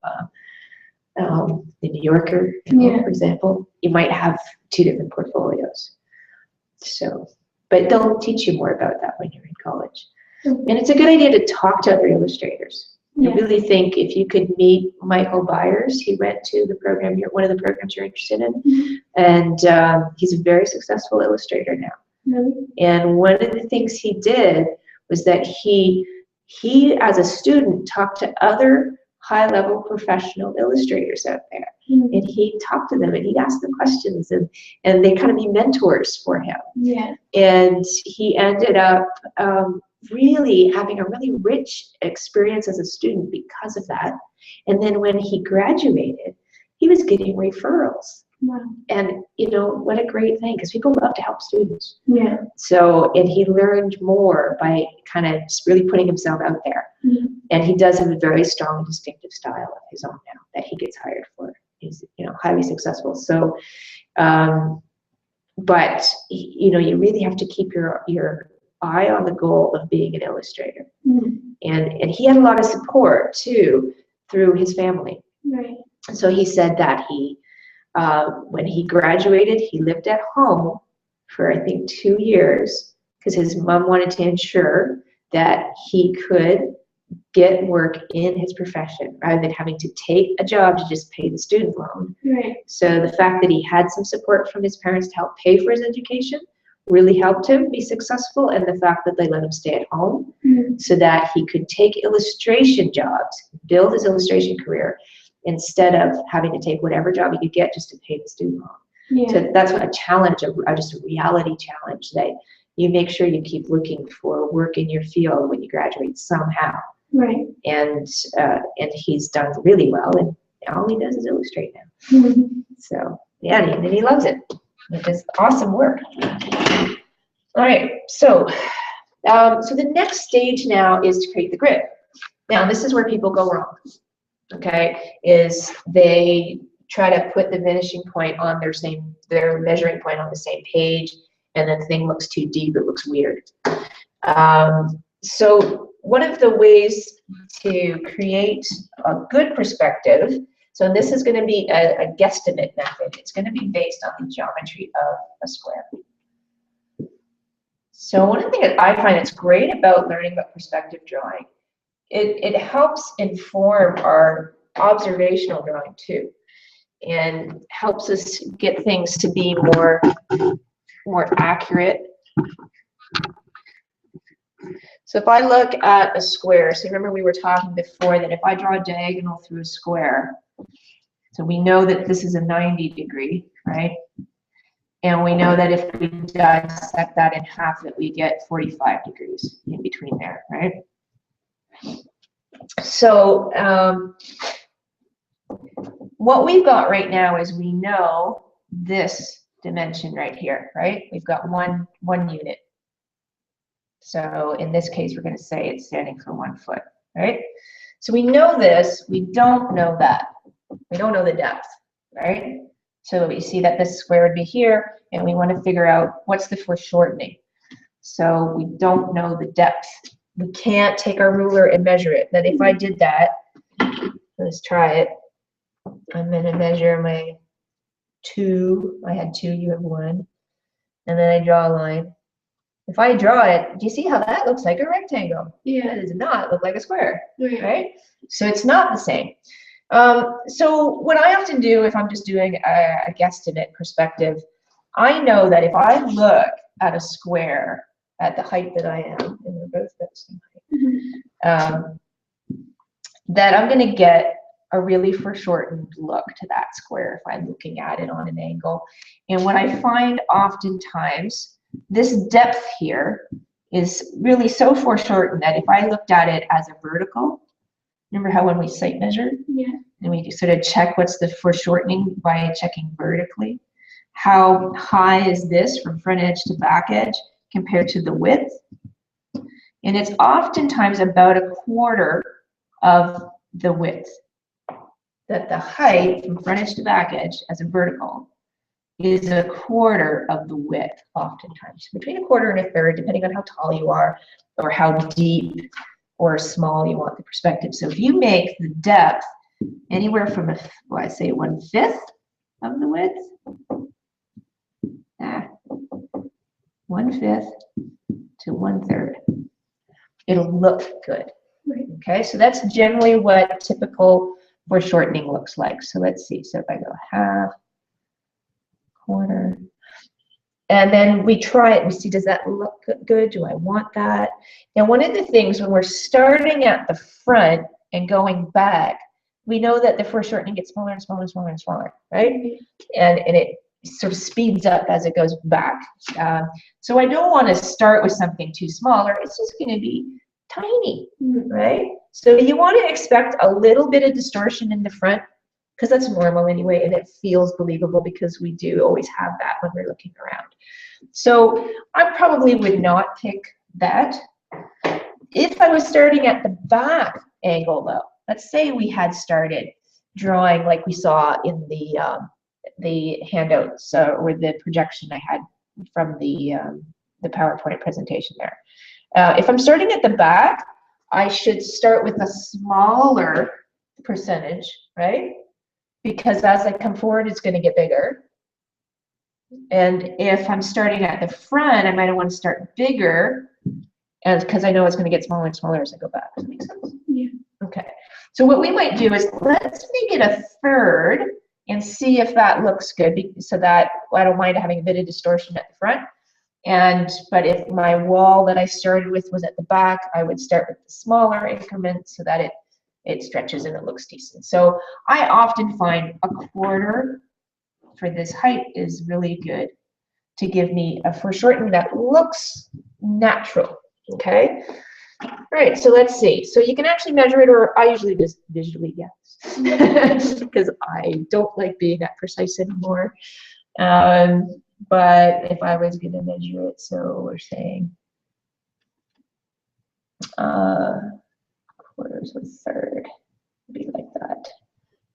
the New Yorker, for example. You might have two different portfolios. So, but they'll teach you more about that when you're in college. And it's a good idea to talk to other illustrators. I really think if you could meet Michael Byers, he went to the program, one of the programs you're interested in, and he's a very successful illustrator now. And one of the things he did was that he as a student talked to other high-level professional illustrators out there, and he talked to them and he'd ask them questions, and they kind of be mentors for him. And he ended up really having a really rich experience as a student because of that. And then when he graduated, he was getting referrals. And you know, what a great thing, because people love to help students. So, and he learned more by kind of just really putting himself out there. And he does have a very strong, distinctive style of his own now that he gets hired for. He's, you know, highly successful. So, but you know, you really have to keep your eye on the goal of being an illustrator. And he had a lot of support too through his family. So he said that when he graduated, he lived at home for I think 2 years because his mom wanted to ensure that he could get work in his profession rather than having to take a job to just pay the student loan. So the fact that he had some support from his parents to help pay for his education really helped him be successful, and the fact that they let him stay at home so that he could take illustration jobs, build his illustration career, instead of having to take whatever job he could get just to pay the student loan. So that's what a challenge, just a reality challenge, that you make sure you keep looking for work in your field when you graduate somehow. And he's done really well, and all he does is illustrate now. So yeah, and he loves it. It does awesome work. All right, so the next stage now is to create the grid. Now this is where people go wrong. Okay, is they try to put the finishing point on their measuring point on the same page, and the thing looks too deep, it looks weird. So one of the ways to create a good perspective, so this is going to be a guesstimate method. It's going to be based on the geometry of a square. So one of the things that I find that's great about learning about perspective drawing, it helps inform our observational drawing too, and helps us get things to be more accurate. So if I look at a square, so remember we were talking before that if I draw a diagonal through a square, so we know that this is a 90 degree, right? And we know that if we dissect that in half, that we get 45 degrees in between there, right? So what we've got right now is we know this dimension right here, right? We've got one unit. So in this case, we're going to say it's standing for 1 foot, right? So we know this, we don't know that. We don't know the depth, right? So we see that this square would be here, and we want to figure out what's the foreshortening. So we don't know the depth. We can't take our ruler and measure it. Then if I did that, let's try it. I'm going to measure my 2. I had 2, you have 1. And then I draw a line. If I draw it, do you see how that looks like a rectangle? That does not look like a square, right? So it's not the same. So what I often do if I'm just doing a guesstimate perspective, I know that if I look at a square at the height that I am, and we're both at the same height, that I'm going to get a really foreshortened look to that square if I'm looking at it on an angle. And what I find oftentimes, this depth here is really so foreshortened that if I looked at it as a vertical, remember how when we sight measure? And we sort of check what's the foreshortening by checking vertically. How high is this from front edge to back edge compared to the width? And it's oftentimes about 1/4 of the width. That the height from front edge to back edge as a vertical is 1/4 of the width, oftentimes. Between 1/4 and 1/3, depending on how tall you are or how deep or small you want the perspective. So if you make the depth anywhere from, well, I say 1/5 of the width, 1/5 to 1/3. It'll look good. Right. Okay, so that's generally what typical foreshortening looks like. So let's see. So if I go half, quarter, and then we try it and we see, does that look good? Do I want that? Now, one of the things when we're starting at the front and going back, we know that the foreshortening gets smaller and smaller and smaller and smaller, right? And it sort of speeds up as it goes back. So I don't want to start with something too smaller. It's just going to be tiny, right? So you want to expect a little bit of distortion in the front, because that's normal anyway, and it feels believable because we do always have that when we're looking around. So I probably would not pick that. If I was starting at the back angle though, let's say we had started drawing like we saw in the handouts or the projection I had from the PowerPoint presentation there. If I'm starting at the back, I should start with a smaller percentage, right? Because as I come forward, it's going to get bigger. And if I'm starting at the front, I might want to start bigger, and because I know it's going to get smaller and smaller as I go back. Does that make sense? Yeah. Okay. So what we might do is let's make it 1/3 and see if that looks good, so that I don't mind having a bit of distortion at the front. But if my wall that I started with was at the back, I would start with the smaller increment so that it stretches and it looks decent. So I often find 1/4 for this height is really good to give me a foreshortening that looks natural, okay? All right, so let's see. So you can actually measure it, or I usually just visually guess, because I don't like being that precise anymore. But if I was going to measure it, so we're saying 1/4 to 1/3, be like that.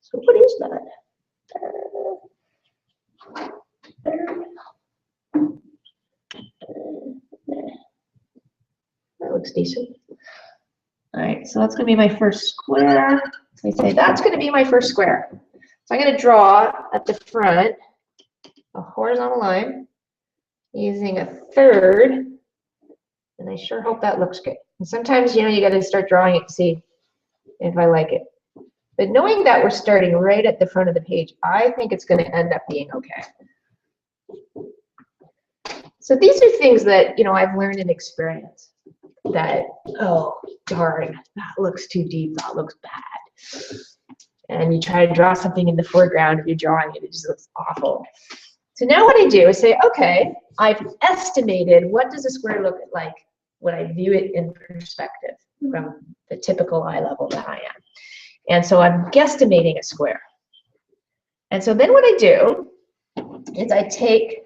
So what is that? 1/3. That looks decent. All right, so that's going to be my first square. We say that's going to be my first square. So I'm going to draw at the front a horizontal line using 1/3, and I sure hope that looks good. And sometimes, you know, you got to start drawing it to see if I like it. But knowing that we're starting right at the front of the page, I think it's going to end up being okay. So these are things that, you know, I've learned in experience that, oh, darn, that looks too deep, that looks bad. And you try to draw something in the foreground, if you're drawing it, it just looks awful. So now what I do is say, okay, I've estimated what does a square look like when I view it in perspective from the typical eye level that I am. And so I'm guesstimating a square. And so then what I do is I take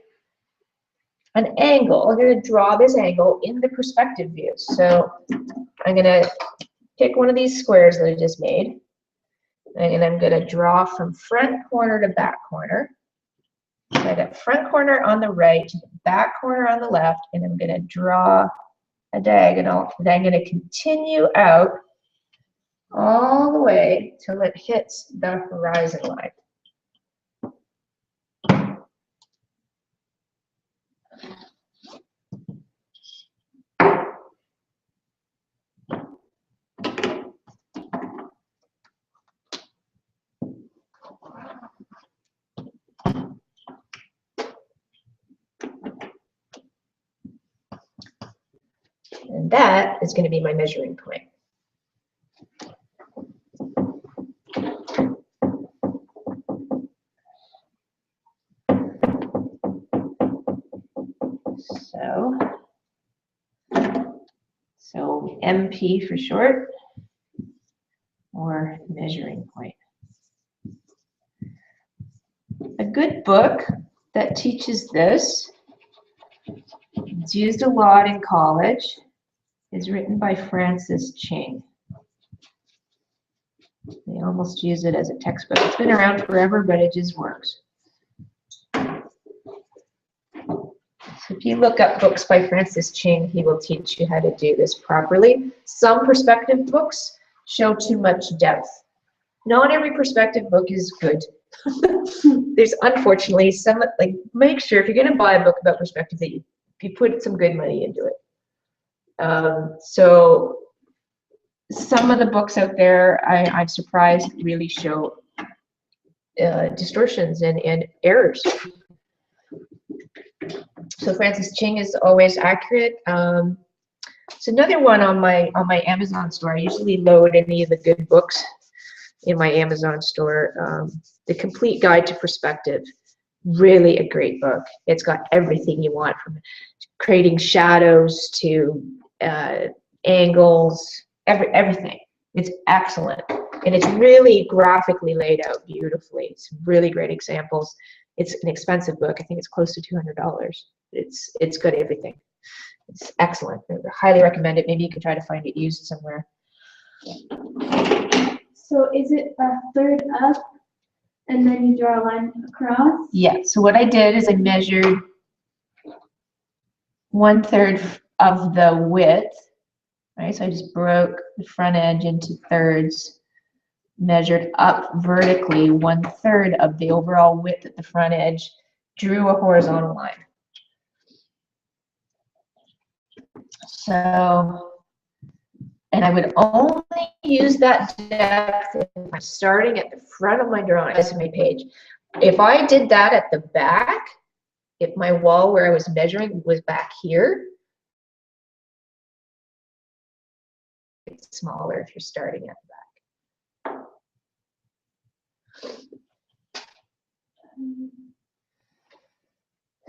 an angle. I'm going to draw this angle in the perspective view. So I'm going to pick one of these squares that I just made, and I'm going to draw from front corner to back corner. So I got front corner on the right, back corner on the left, and I'm going to draw a diagonal. And I'm going to continue out all the way till it hits the horizon line. And that is going to be my measuring point. So MP for short, or measuring point. A good book that teaches this, it's used a lot in college, is written by Francis Ching. They almost use it as a textbook. It's been around forever, but it just works. So if you look up books by Francis Ching, he will teach you how to do this properly. Some perspective books show too much depth. Not every perspective book is good. There's unfortunately some, like, make sure if you're going to buy a book about perspective that you you put some good money into it. So some of the books out there, I'm surprised, really show distortions and errors. So Francis Ching is always accurate. It's another one on my Amazon store. I usually load any of the good books in my Amazon store. The Complete Guide to Perspective, really a great book. It's got everything you want, from creating shadows to angles, everything. It's excellent, and it's really graphically laid out beautifully. It's really great examples. It's an expensive book. I think it's close to $200. It's got everything. It's excellent. I highly recommend it. Maybe you can try to find it used somewhere. So is it a third up, and then you draw a line across? Yeah. So what I did is I measured 1/3 of the width. Right. So I just broke the front edge into thirds, measured up vertically 1/3 of the overall width at the front edge, drew a horizontal line. So, and I would only use that depth if I'm starting at the front of my drawing, estimate page. If I did that at the back, if my wall where I was measuring was back here, it's smaller if you're starting at the back.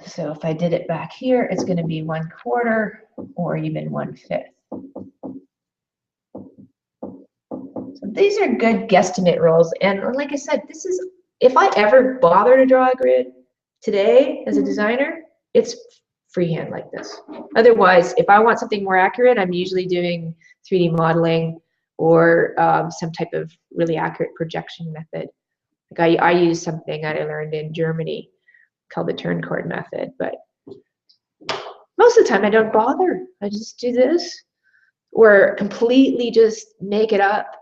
So if I did it back here, it's going to be 1/4 or even 1/5. So these are good guesstimate rules. And like I said, this is, if I ever bother to draw a grid today as a designer, it's freehand like this. Otherwise, if I want something more accurate, I'm usually doing 3D modeling or some type of really accurate projection method. Like I use something that I learned in Germany called the turn chord method, but most of the time I don't bother. I just do this or completely just make it up.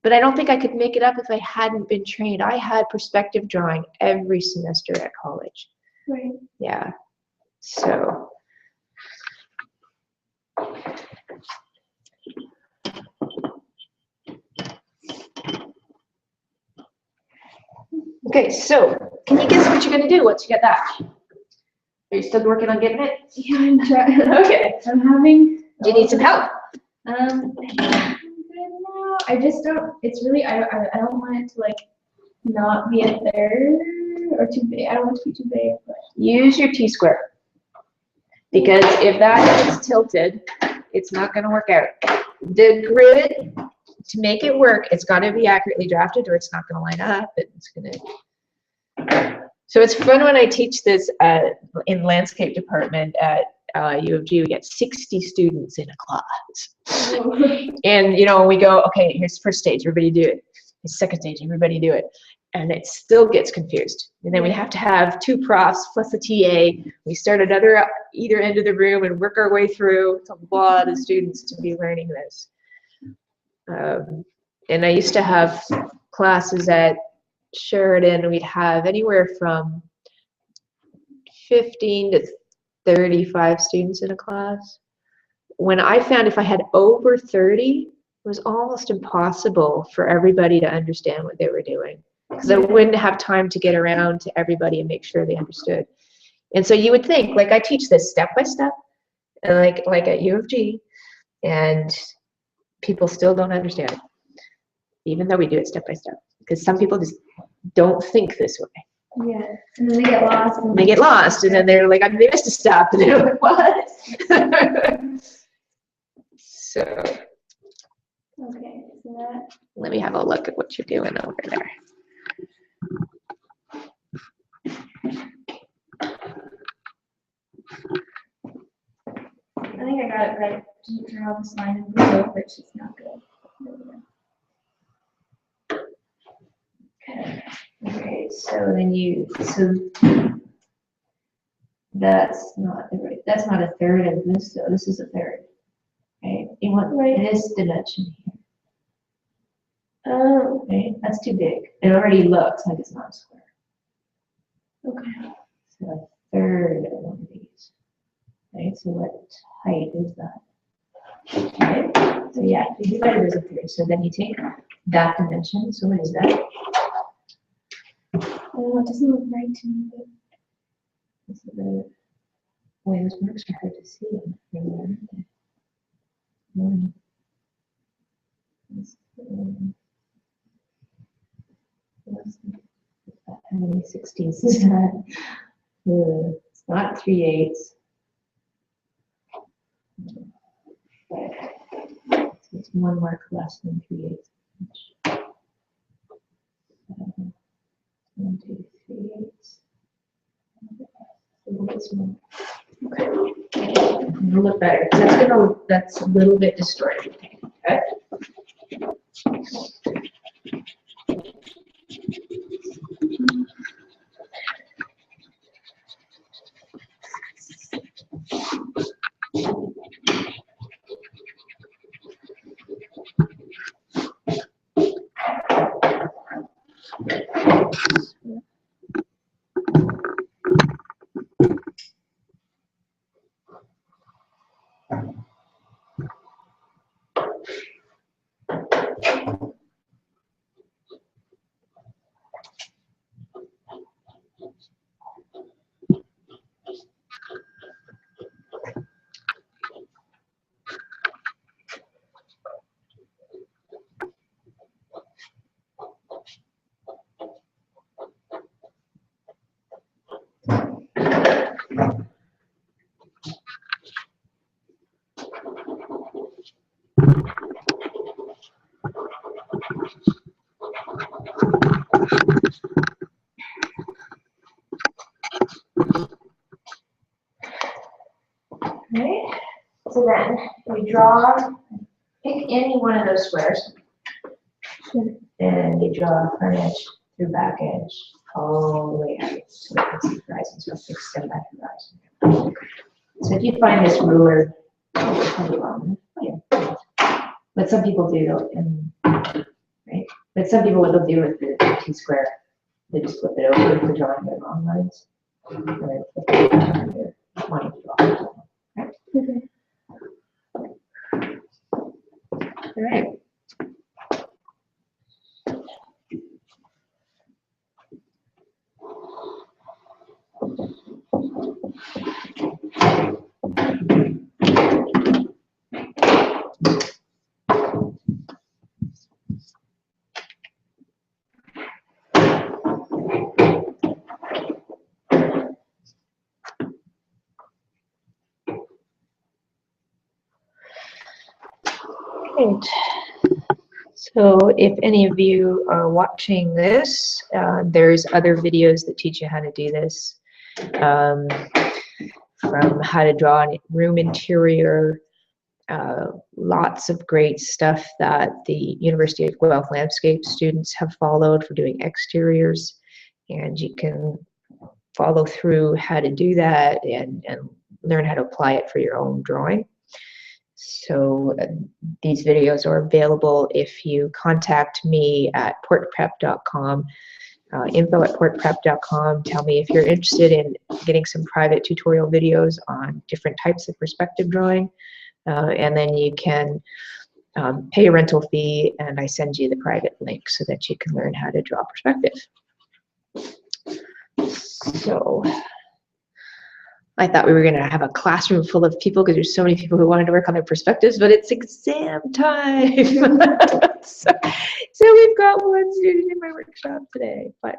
But I don't think I could make it up if I hadn't been trained. I had perspective drawing every semester at college. Right. Yeah. So okay, so can you guess what you're gonna do once you get that? Are you still working on getting it? Yeah, I'm trying. Okay. I'm having. Do you need some help? I'm good now. I just don't. It's really. I don't want it to like not be a third or too big. I don't want it to be too big. But. Use your T-square. Because if that is tilted, it's not gonna work out. The grid, to make it work, it's gotta be accurately drafted or it's not gonna line up. It's gonna. So it's fun when I teach this in landscape department at U of G. We get 60 students in a class. And you know, we go, okay, here's the first stage, everybody do it. The second stage, everybody do it. And it still gets confused. And then we have to have 2 profs plus a TA. We start at either end of the room and work our way through. It's a lot of students to be learning this. And I used to have classes at Sheridan. We'd have anywhere from 15 to 35 students in a class. When I found if I had over 30, it was almost impossible for everybody to understand what they were doing, because I wouldn't have time to get around to everybody and make sure they understood. And so you would think, like, I teach this step by step, and like at U of G, and people still don't understand it, even though we do it step by step, because some people just don't think this way. Yeah, and then they get lost. And they get lost, and then they're like, they missed a step, and they're like, what? So. Okay, so that. Let me have a look at what you're doing over there. I think I got it right. Didn't draw this line in blue, which is not good. Okay, so then so that's not a third of this, so this is a third. Okay, you want this dimension here. Oh. Okay, that's too big. It already looks like it's not a square. Okay. So a third of one of these. right? So what height is that? Right? So yeah, 50 divided by 30. So then you take that dimension. So what is that? Oh, it doesn't look right to me. It's the way those marks are hard to see. How many 16ths is that? It's not 3/8. So it's one mark less than 3/8. 1, 2, 3/8. A little bit smaller. Okay. It'll look better. That's a little bit distorted. Okay. Right. So then we draw, pick any one of those squares, and you draw a front edge through back edge all the way out. So it's the horizon, so it's extend that horizon. So if you find this ruler, but some people do, and right. But some people, what they'll do with the T-square, they just flip it over for drawing their long lines, and then flip it over to their wanting to draw. Okay. All right. Great. So if any of you are watching this, there's other videos that teach you how to do this, from how to draw a room interior, lots of great stuff that the University of Guelph landscape students have followed for doing exteriors, and you can follow through how to do that and learn how to apply it for your own drawing. So these videos are available if you contact me at portprep.com, info@portprep.com. Tell me if you're interested in getting some private tutorial videos on different types of perspective drawing, and then you can pay a rental fee, and I send you the private link so that you can learn how to draw perspective. So I thought we were going to have a classroom full of people because there's so many people who wanted to work on their perspectives, but it's exam time. so we've got one student in my workshop today, but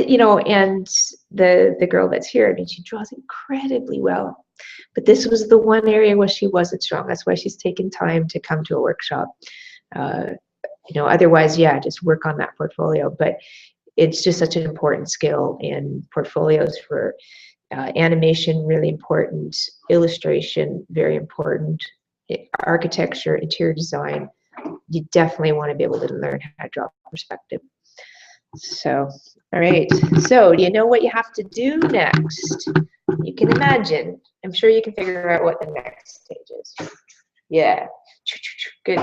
you know, and the girl that's here, I mean, she draws incredibly well, but this was the one area where she wasn't strong. That's why she's taken time to come to a workshop. You know, otherwise, yeah, just work on that portfolio, but it's just such an important skill in portfolios for animation, really important, illustration, very important, architecture, interior design. You definitely want to be able to learn how to draw perspective. So, all right. So, do you know what you have to do next? You can imagine. I'm sure you can figure out what the next stage is. Yeah. Good,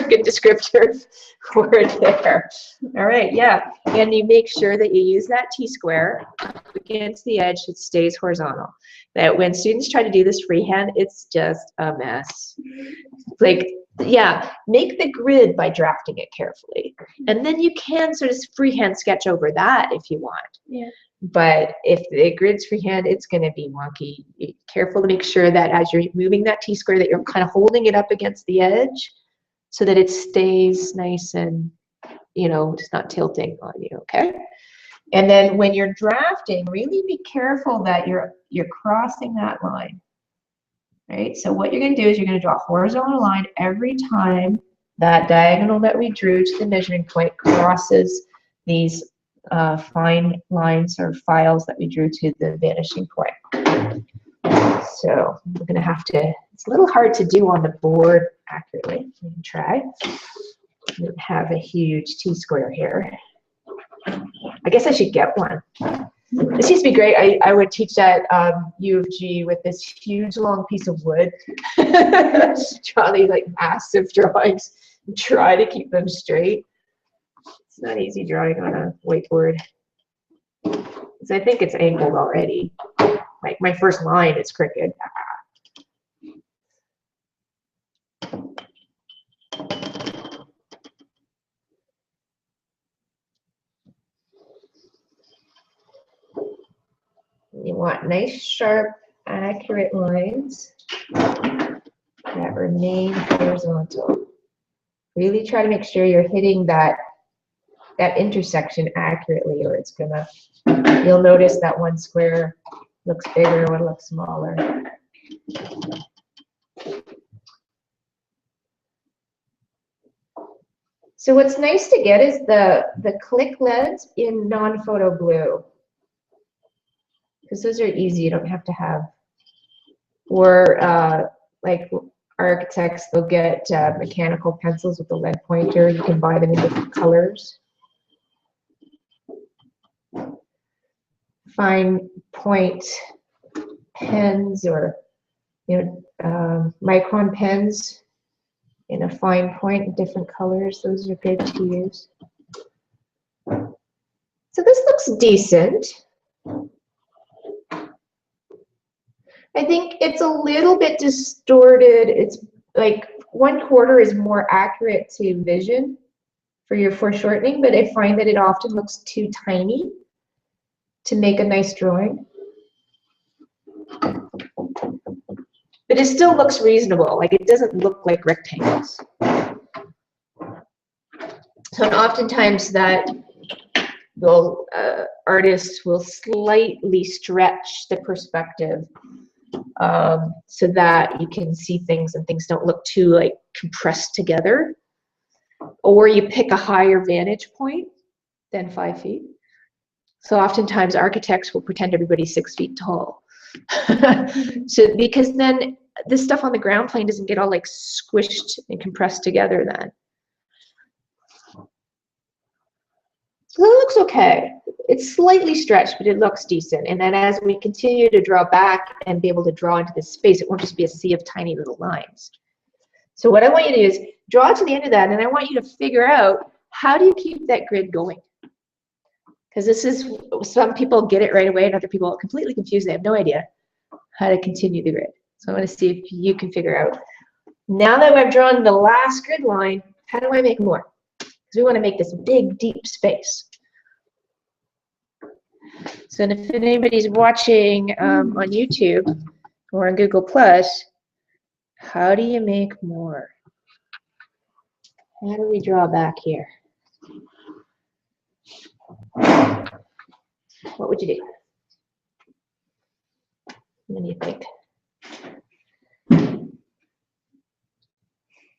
good descriptor word there. All right, yeah. And you make sure that you use that T-square against the edge. It stays horizontal. That when students try to do this freehand, it's just a mess. Like, yeah, make the grid by drafting it carefully. And then you can sort of freehand sketch over that if you want. Yeah. But if the grid's freehand, it's going to be wonky. Be careful to make sure that as you're moving that T-square that you're kind of holding it up against the edge so that it stays nice and, you know, just not tilting on you, okay? And then when you're drafting, really be careful that you're crossing that line, right? So what you're going to do is you're going to draw a horizontal line every time that diagonal that we drew to the measuring point crosses these fine lines or files that we drew to the vanishing point. So we're going to have to, it's a little hard to do on the board accurately. We can try. We don't have a huge T-square here. I guess I should get one. This used to be great. I would teach at U of G with this huge long piece of wood. Draw these like massive drawings and try to keep them straight. It's not easy drawing on a whiteboard. Because I think it's angled already. Like my first line is crooked. You want nice, sharp, accurate lines that remain horizontal. Really try to make sure you're hitting that intersection accurately, or it's gonna, you'll notice that one square looks bigger, one looks smaller. So what's nice to get is the click leads in non-photo blue, because those are easy, you don't have to have, or like architects, they'll get mechanical pencils with a lead pointer. You can buy them in different colors. Fine point pens, or micron pens in a fine point in different colors. Those are good to use. So this looks decent. I think it's a little bit distorted. It's like 1/4 is more accurate to vision for your foreshortening, but I find that it often looks too tiny to make a nice drawing. But it still looks reasonable. Like it doesn't look like rectangles. So oftentimes that artists will slightly stretch the perspective so that you can see things and things don't look too like compressed together. Or you pick a higher vantage point than 5 feet. So oftentimes architects will pretend everybody's 6 feet tall. So because then this stuff on the ground plane doesn't get all like squished and compressed together then. So that looks okay. It's slightly stretched, but it looks decent. And then as we continue to draw back and be able to draw into this space, it won't just be a sea of tiny little lines. So what I want you to do is draw to the end of that, and I want you to figure out, how do you keep that grid going? Because this is, some people get it right away, and other people are completely confused. They have no idea how to continue the grid. So I want to see if you can figure out. Now that I've drawn the last grid line, how do I make more? Because we want to make this big, deep space. So if anybody's watching on YouTube or on Google+, how do you make more? How do we draw back here? What would you do? What do you think?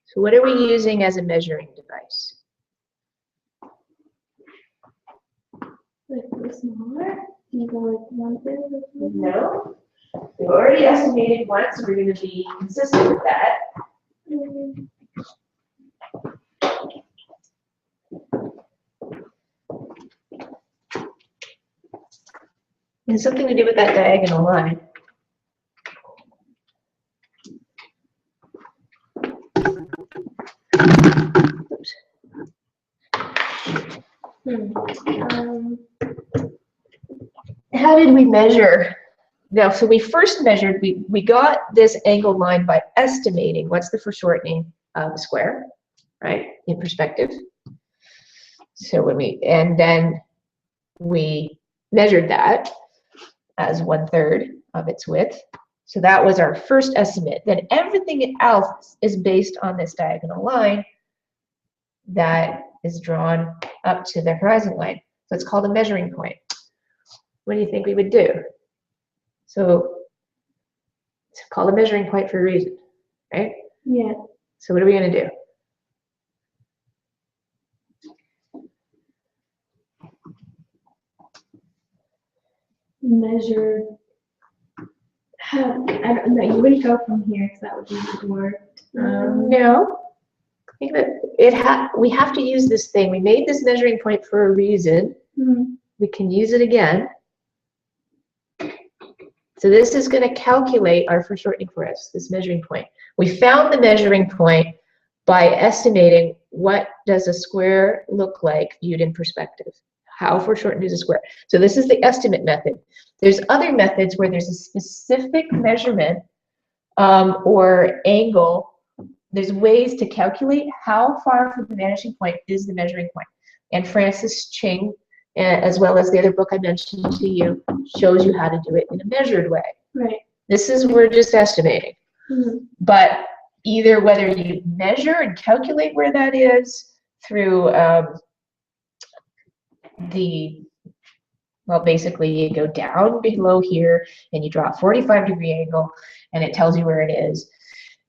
So what are we using as a measuring device? Like smaller? Can you go like 1/5? No. We've already estimated once, so we're going to be consistent with that. It has something to do with that diagonal line. How did we measure? Now, so we first measured, we got this angle line by estimating what's the foreshortening of the square, right, in perspective. So and then we measured that as 1/3 of its width. So that was our first estimate. Then everything else is based on this diagonal line that is drawn up to the horizon line. So it's called a measuring point. What do you think we would do? So it's called a measuring point for a reason, right? Yeah. So what are we going to do? Measure. I don't know. You wouldn't go from here because that would be more. No. I think that we have to use this thing. We made this measuring point for a reason. We can use it again. So this is going to calculate our foreshortening for us, this measuring point. We found the measuring point by estimating what does a square look like viewed in perspective. How foreshortened is a square? So this is the estimate method. There's other methods where there's a specific measurement or angle. There's ways to calculate how far from the vanishing point is the measuring point. And Francis Ching, as well as the other book I mentioned to you, shows you how to do it in a measured way. Right. This is, we're just estimating. But either whether you measure and calculate where that is through well, basically you go down below here and you draw a 45-degree angle and it tells you where it is.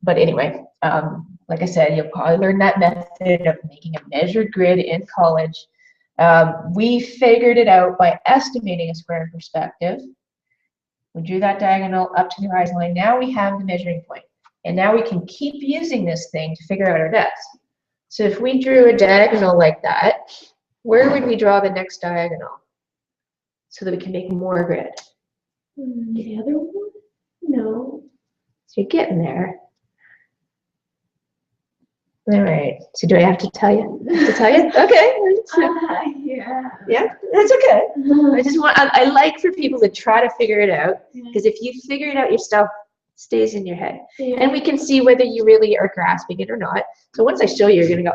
But anyway, like I said, you'll probably learn that method of making a measured grid in college. We figured it out by estimating a square in perspective. We drew that diagonal up to the horizon line. Now we have the measuring point. And now we can keep using this thing to figure out our depth. So if we drew a diagonal like that, where would we draw the next diagonal so that we can make more grid? The other one? No. So you're getting there. All right. So do I have to tell you? Okay. Yeah. Yeah, that's okay. I like for people to try to figure it out, because if you figure it out yourself, it stays in your head. Yeah. And we can see whether you really are grasping it or not. So once I show you, you're going to go,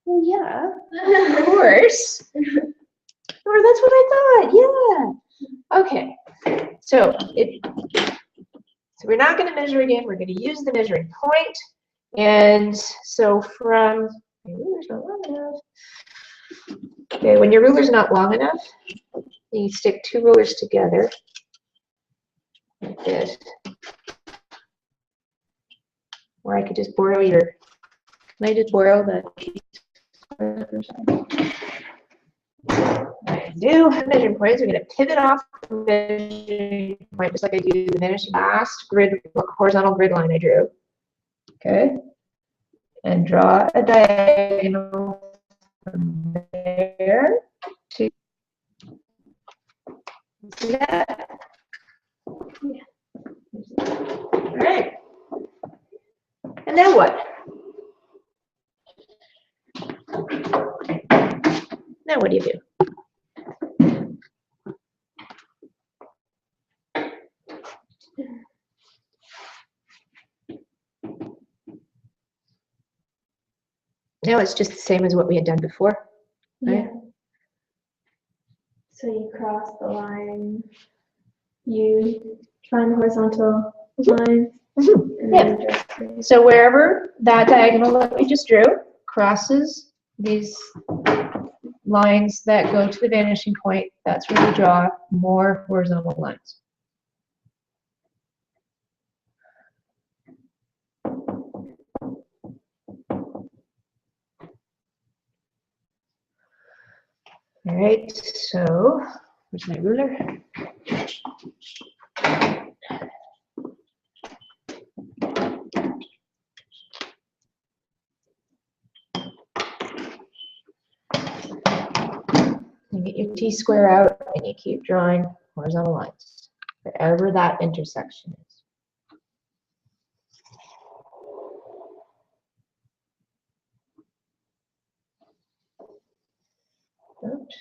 oh, yeah, of course. Or that's what I thought. Yeah. Okay. So we're not going to measure again. We're going to use the measuring point. And so from, my ruler's not long enough. Okay, when your ruler's not long enough, you stick two rulers together like this. Or I could just borrow can I just borrow the I do measuring points. We're going to pivot off the measuring point just like I do the last horizontal grid line I drew. Okay. And draw a diagonal from there to that. Yeah. All right. And then what? Now what do you do? Now it's just the same as what we had done before. Right? Yeah. So you cross the line, you find the horizontal line, and then just so wherever that diagonal that we just drew crosses these lines that go to the vanishing point, that's where we draw more horizontal lines. All right, so where's my ruler? You get your T-square out and you keep drawing horizontal lines wherever that intersection is. Oops.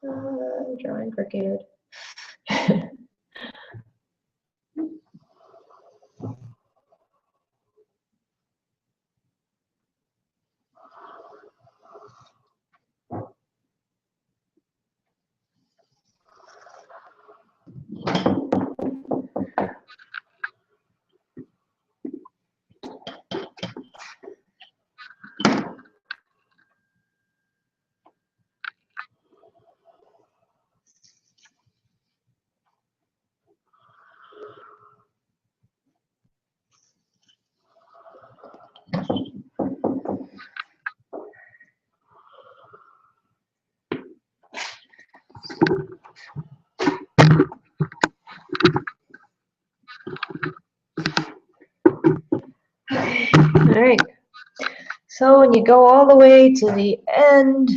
Drawing crooked. All right. So when you go all the way to the end,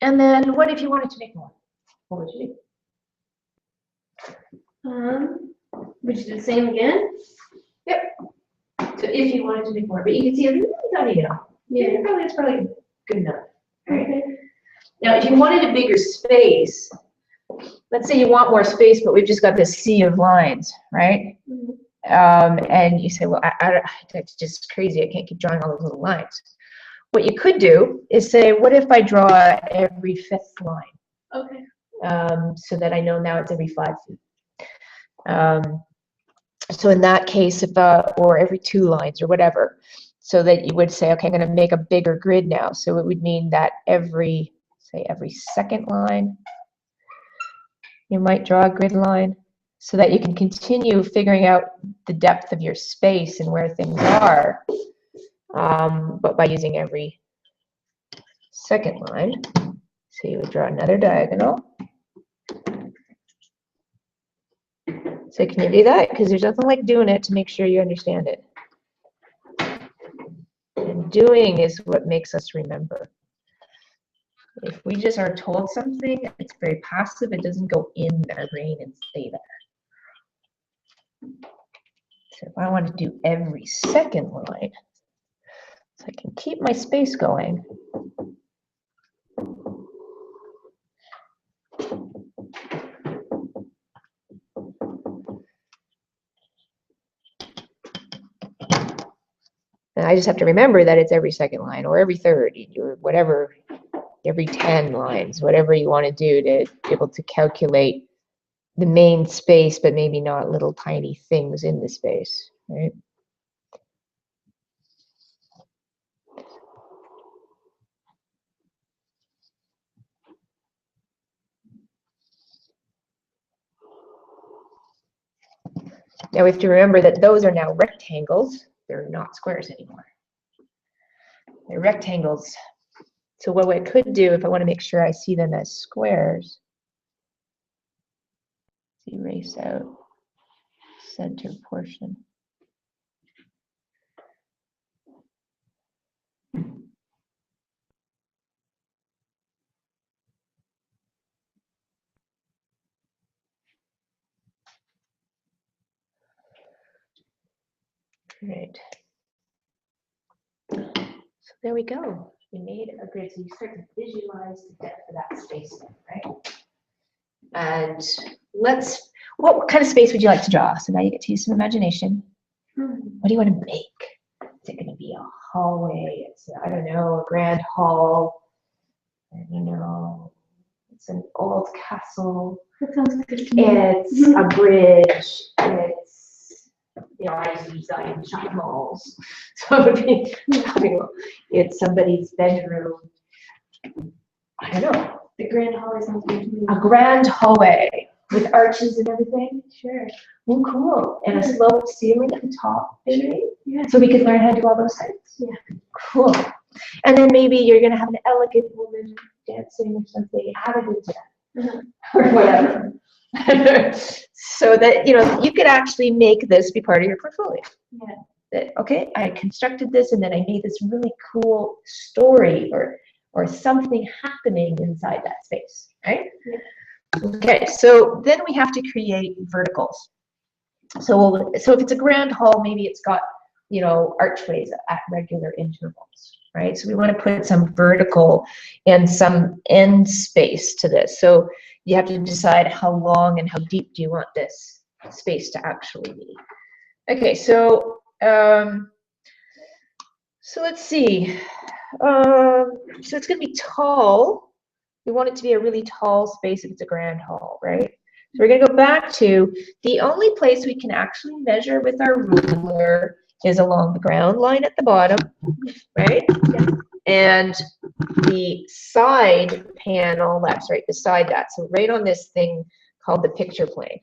and then what if you wanted to make more? What would you do? Would you do the same again? Yep. So if you wanted to make more, but you can see you don't need it all. Yeah. It's probably good enough. All right. Okay. Now, if you wanted a bigger space, let's say you want more space, but we've just got this sea of lines, right? Mhm. And you say, well, that's just crazy. I can't keep drawing all those little lines. What you could do is say, what if I draw every 5th line? Okay. So that I know now it's every 5 feet. So in that case, if or every 2 lines or whatever, so that you would say, okay, I'm going to make a bigger grid now. So it would mean that every 2nd line, you might draw a grid line so that you can continue figuring out the depth of your space and where things are, but by using every 2nd line. So you would draw another diagonal. So can you do that? Because there's nothing like doing it to make sure you understand it. And doing is what makes us remember. If we just are told something, it's very passive. It doesn't go in our brain and stay there. So if I want to do every 2nd line, so I can keep my space going. And I just have to remember that it's every 2nd line or every 3rd or whatever, every 10 lines, whatever you want to do to be able to calculate the main space, but maybe not little tiny things in the space, right? Now we have to remember that those are now rectangles. They're not squares anymore. They're rectangles. So what I could do if I want to make sure I see them as squares, erase out center portion. Right. So there we go. We made a grid. So you start to visualize the depth of that space, right? And what kind of space would you like to draw? So now you get to use some imagination. What do you want to make? Is it going to be a hallway? It's, I don't know, a grand hall. I don't know. It's an old castle. That sounds good to me. It's a bridge. It's, you know, I used to design shopping malls. So it would be shopping mall. It's somebody's bedroom. I don't know. The grand hallway sounds good to me. A grand hallway with arches and everything. Sure. Oh, cool. And a sloped ceiling at the top, maybe. Yeah. So we could learn how to do all those things. Yeah. Cool. And then maybe you're going to have an elegant woman dancing or something. Have a good time. Or whatever. So that, you know, you could actually make this be part of your portfolio. Yeah. That, okay, I constructed this and then I made this really cool story or something happening inside that space, right? Yeah. Okay, so then we have to create verticals. So if it's a grand hall, maybe it's got, you know, archways at regular intervals. right? So we want to put some vertical and some end space to this. So you have to decide how long and how deep do you want this space to actually be. Okay, so let's see. So it's going to be tall. We want it to be a really tall space if it's a grand hall, right? So we're going to go back to the only place we can actually measure with our ruler is along the ground line at the bottom, right? And the side panel, that's right beside that. So right on this thing called the picture plane.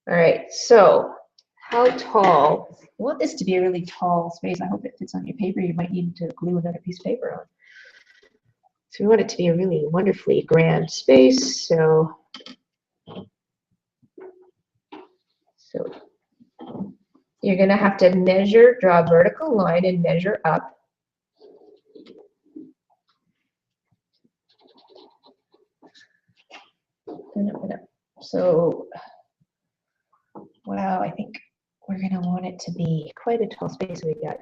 All right, so how tall? I want this to be a really tall space. I hope it fits on your paper. You might need to glue another piece of paper on. So we want it to be a really wonderfully grand space. So you're going to have to measure, draw a vertical line and measure up. So, wow, I think we're going to want it to be quite a tall space. We got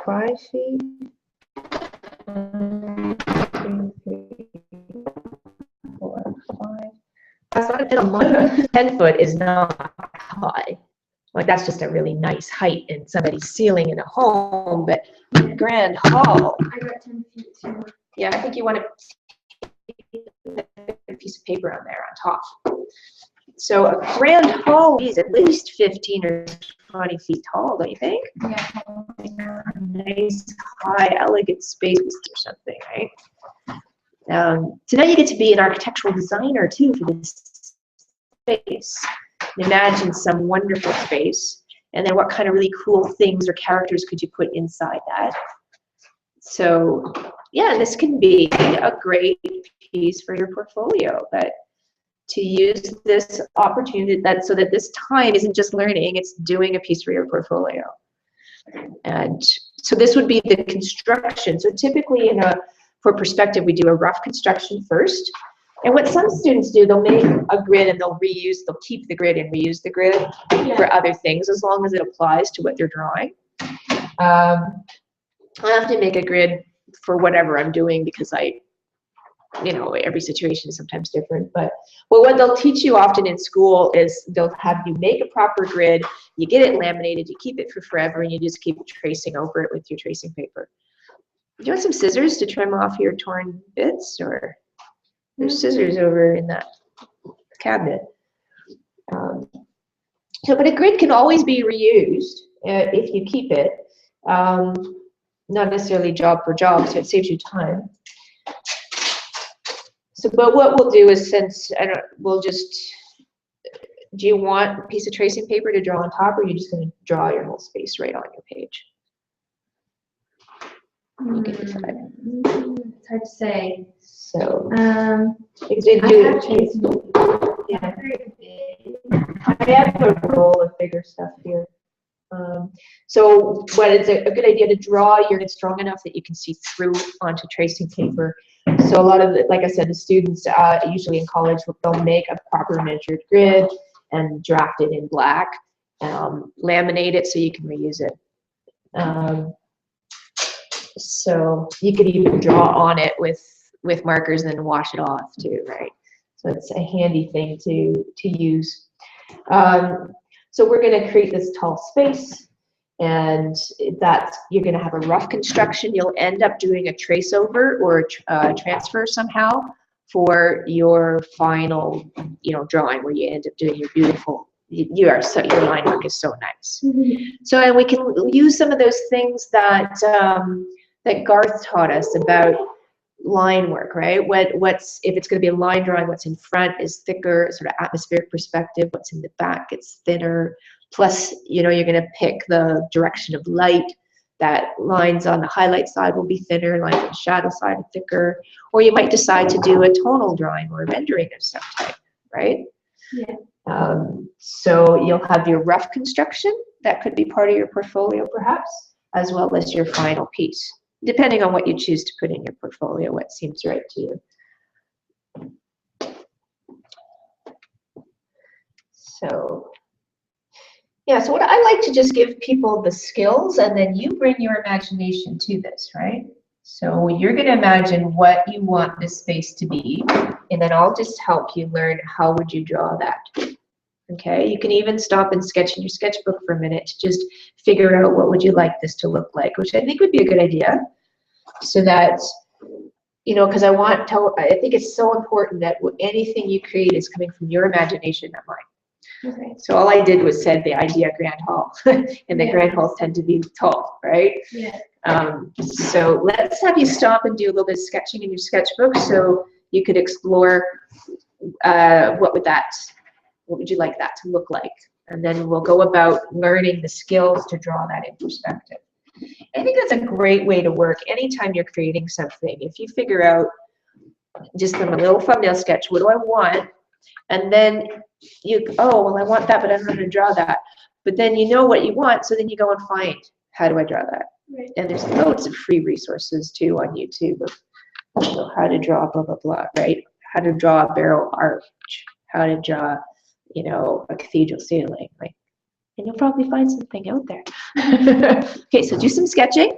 5 feet. 1, 2, 3, 4, 5. That's not a bit of money. 10 foot is not high. Like that's just a really nice height in somebody's ceiling in a home, but grand hall. I got 10 feet too. Yeah, I think you want to put a piece of paper on there on top. So a grand hall is at least 15 or 20 feet tall, don't you think? Yeah. A nice, high, elegant space or something, right? So now you get to be an architectural designer too for this space. Imagine some wonderful space, and then what kind of really cool things or characters could you put inside that? So yeah, this can be a great piece for your portfolio, but to use this opportunity so that this time isn't just learning, it's doing a piece for your portfolio. And so this would be the construction. So typically for perspective, we do a rough construction first. And what some students do, they'll make a grid and they'll keep the grid and reuse the grid for other things as long as it applies to what they're drawing. I often make a grid for whatever I'm doing because every situation is sometimes different. But what they'll teach you often in school is they'll have you make a proper grid, you get it laminated, you keep it for forever, and you just keep tracing over it with your tracing paper. Do you want some scissors to trim off your torn bits, or? There's scissors over in that cabinet. But a grid can always be reused if you keep it. Not necessarily job for job, so it saves you time. So, but what we'll do is, do you want a piece of tracing paper to draw on top, or are you just going to draw your whole space right on your page? You can decide. It's hard to say. So, Yeah. I have a roll of bigger stuff here. So when it's a good idea to draw, you're strong enough that you can see through onto tracing paper. So a lot of like I said, the students usually in college, they'll make a proper measured grid and draft it in black, laminate it so you can reuse it. So you could even draw on it with markers and then wash it off too, right? So it's a handy thing to use. So we're going to create this tall space, and you're going to have a rough construction. You'll end up doing a trace over or a transfer somehow for your final, drawing, where you end up doing your beautiful. Your line work is so nice. Mm-hmm. So, and we can use some of those things that that Garth taught us about line work, right? If it's going to be a line drawing, what's in front is thicker, sort of atmospheric perspective. What's in the back, it's thinner. Plus, you're going to pick the direction of light. That lines on the highlight side will be thinner, lines on the shadow side are thicker. Or you might decide to do a tonal drawing or a rendering of some type, right? Yeah. So you'll have your rough construction. That could be part of your portfolio, perhaps, as well as your final piece, depending on what you choose to put in your portfolio, what seems right to you. So Yeah, so what I like to just give people the skills, and then you bring your imagination to this, right? So you're going to imagine what you want this space to be, and then I'll just help you learn how would you draw that. Okay, you can even stop and sketch in your sketchbook for a minute to just figure out what would you like this to look like, which I think would be a good idea. So that, you know, because I think it's so important that anything you create is coming from your imagination, not mine. Okay. So all I did was said the idea grand hall, and the grand halls tend to be tall, right? Yeah. So let's have you stop and do a little bit of sketching in your sketchbook so you could explore what would you like that to look like? And then we'll go about learning the skills to draw that in perspective. I think that's a great way to work anytime you're creating something. If you figure out just from a little thumbnail sketch, what do I want? And then oh, well, I want that, but I don't know how to draw that. But then you know what you want, so then you go and find, how do I draw that? Right. And there's loads of free resources too on YouTube of, you know, how to draw blah, blah, blah, right? How to draw a barrel arch, how to draw, you know, a cathedral ceiling, like, and you'll probably find something out there. Okay, so do some sketching,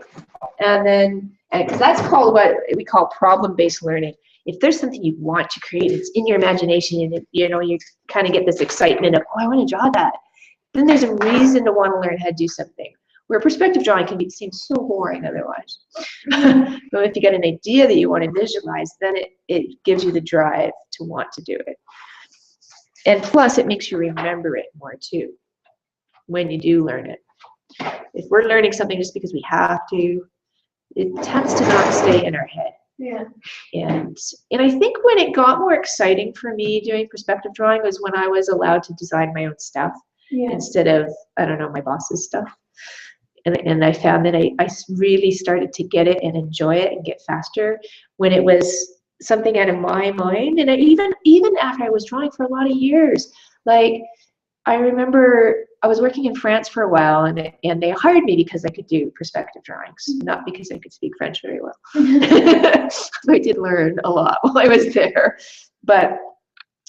and then, because that's called what we call problem-based learning. If there's something you want to create, it's in your imagination, and you know, you kind of get this excitement of, oh, I want to draw that. Then there's a reason to want to learn how to do something. Where perspective drawing can seem so boring otherwise. But if you get an idea that you want to visualize, then it gives you the drive to want to do it. And plus, it makes you remember it more too when you do learn it. If we're learning something just because we have to, it tends to not stay in our head. Yeah. And I think when it got more exciting for me doing perspective drawing was when I was allowed to design my own stuff instead of, I don't know, my boss's stuff. And I found that I really started to get it and enjoy it and get faster when it was something out of my mind. And even after I was drawing for a lot of years, like I remember I was working in France for a while, and they hired me because I could do perspective drawings, not because I could speak French very well. I did learn a lot while I was there, and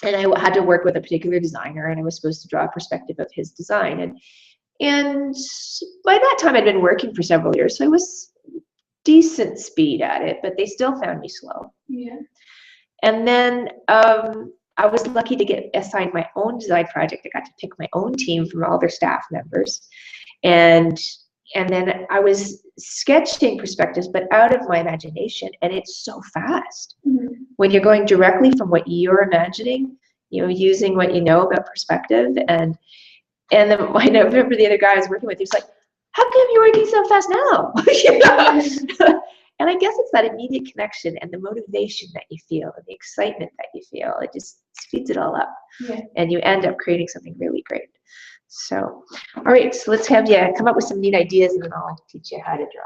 I had to work with a particular designer, and I was supposed to draw a perspective of his design. And by that time, I'd been working for several years, so I was decent speed at it, but they still found me slow. Yeah. And then I was lucky to get assigned my own design project. I got to pick my own team from all their staff members. And then I was sketching perspectives, but out of my imagination, and it's so fast. Mm-hmm. When you're going directly from what you're imagining, you know, using what you know about perspective. And then I remember the other guy I was working with, he was like, how come you're working so fast now? You know? And I guess it's that immediate connection and the motivation that you feel and the excitement that you feel. It just speeds it all up. Yeah. And you end up creating something really great. So, all right, so let's have you come up with some neat ideas, and then I'll teach you how to draw.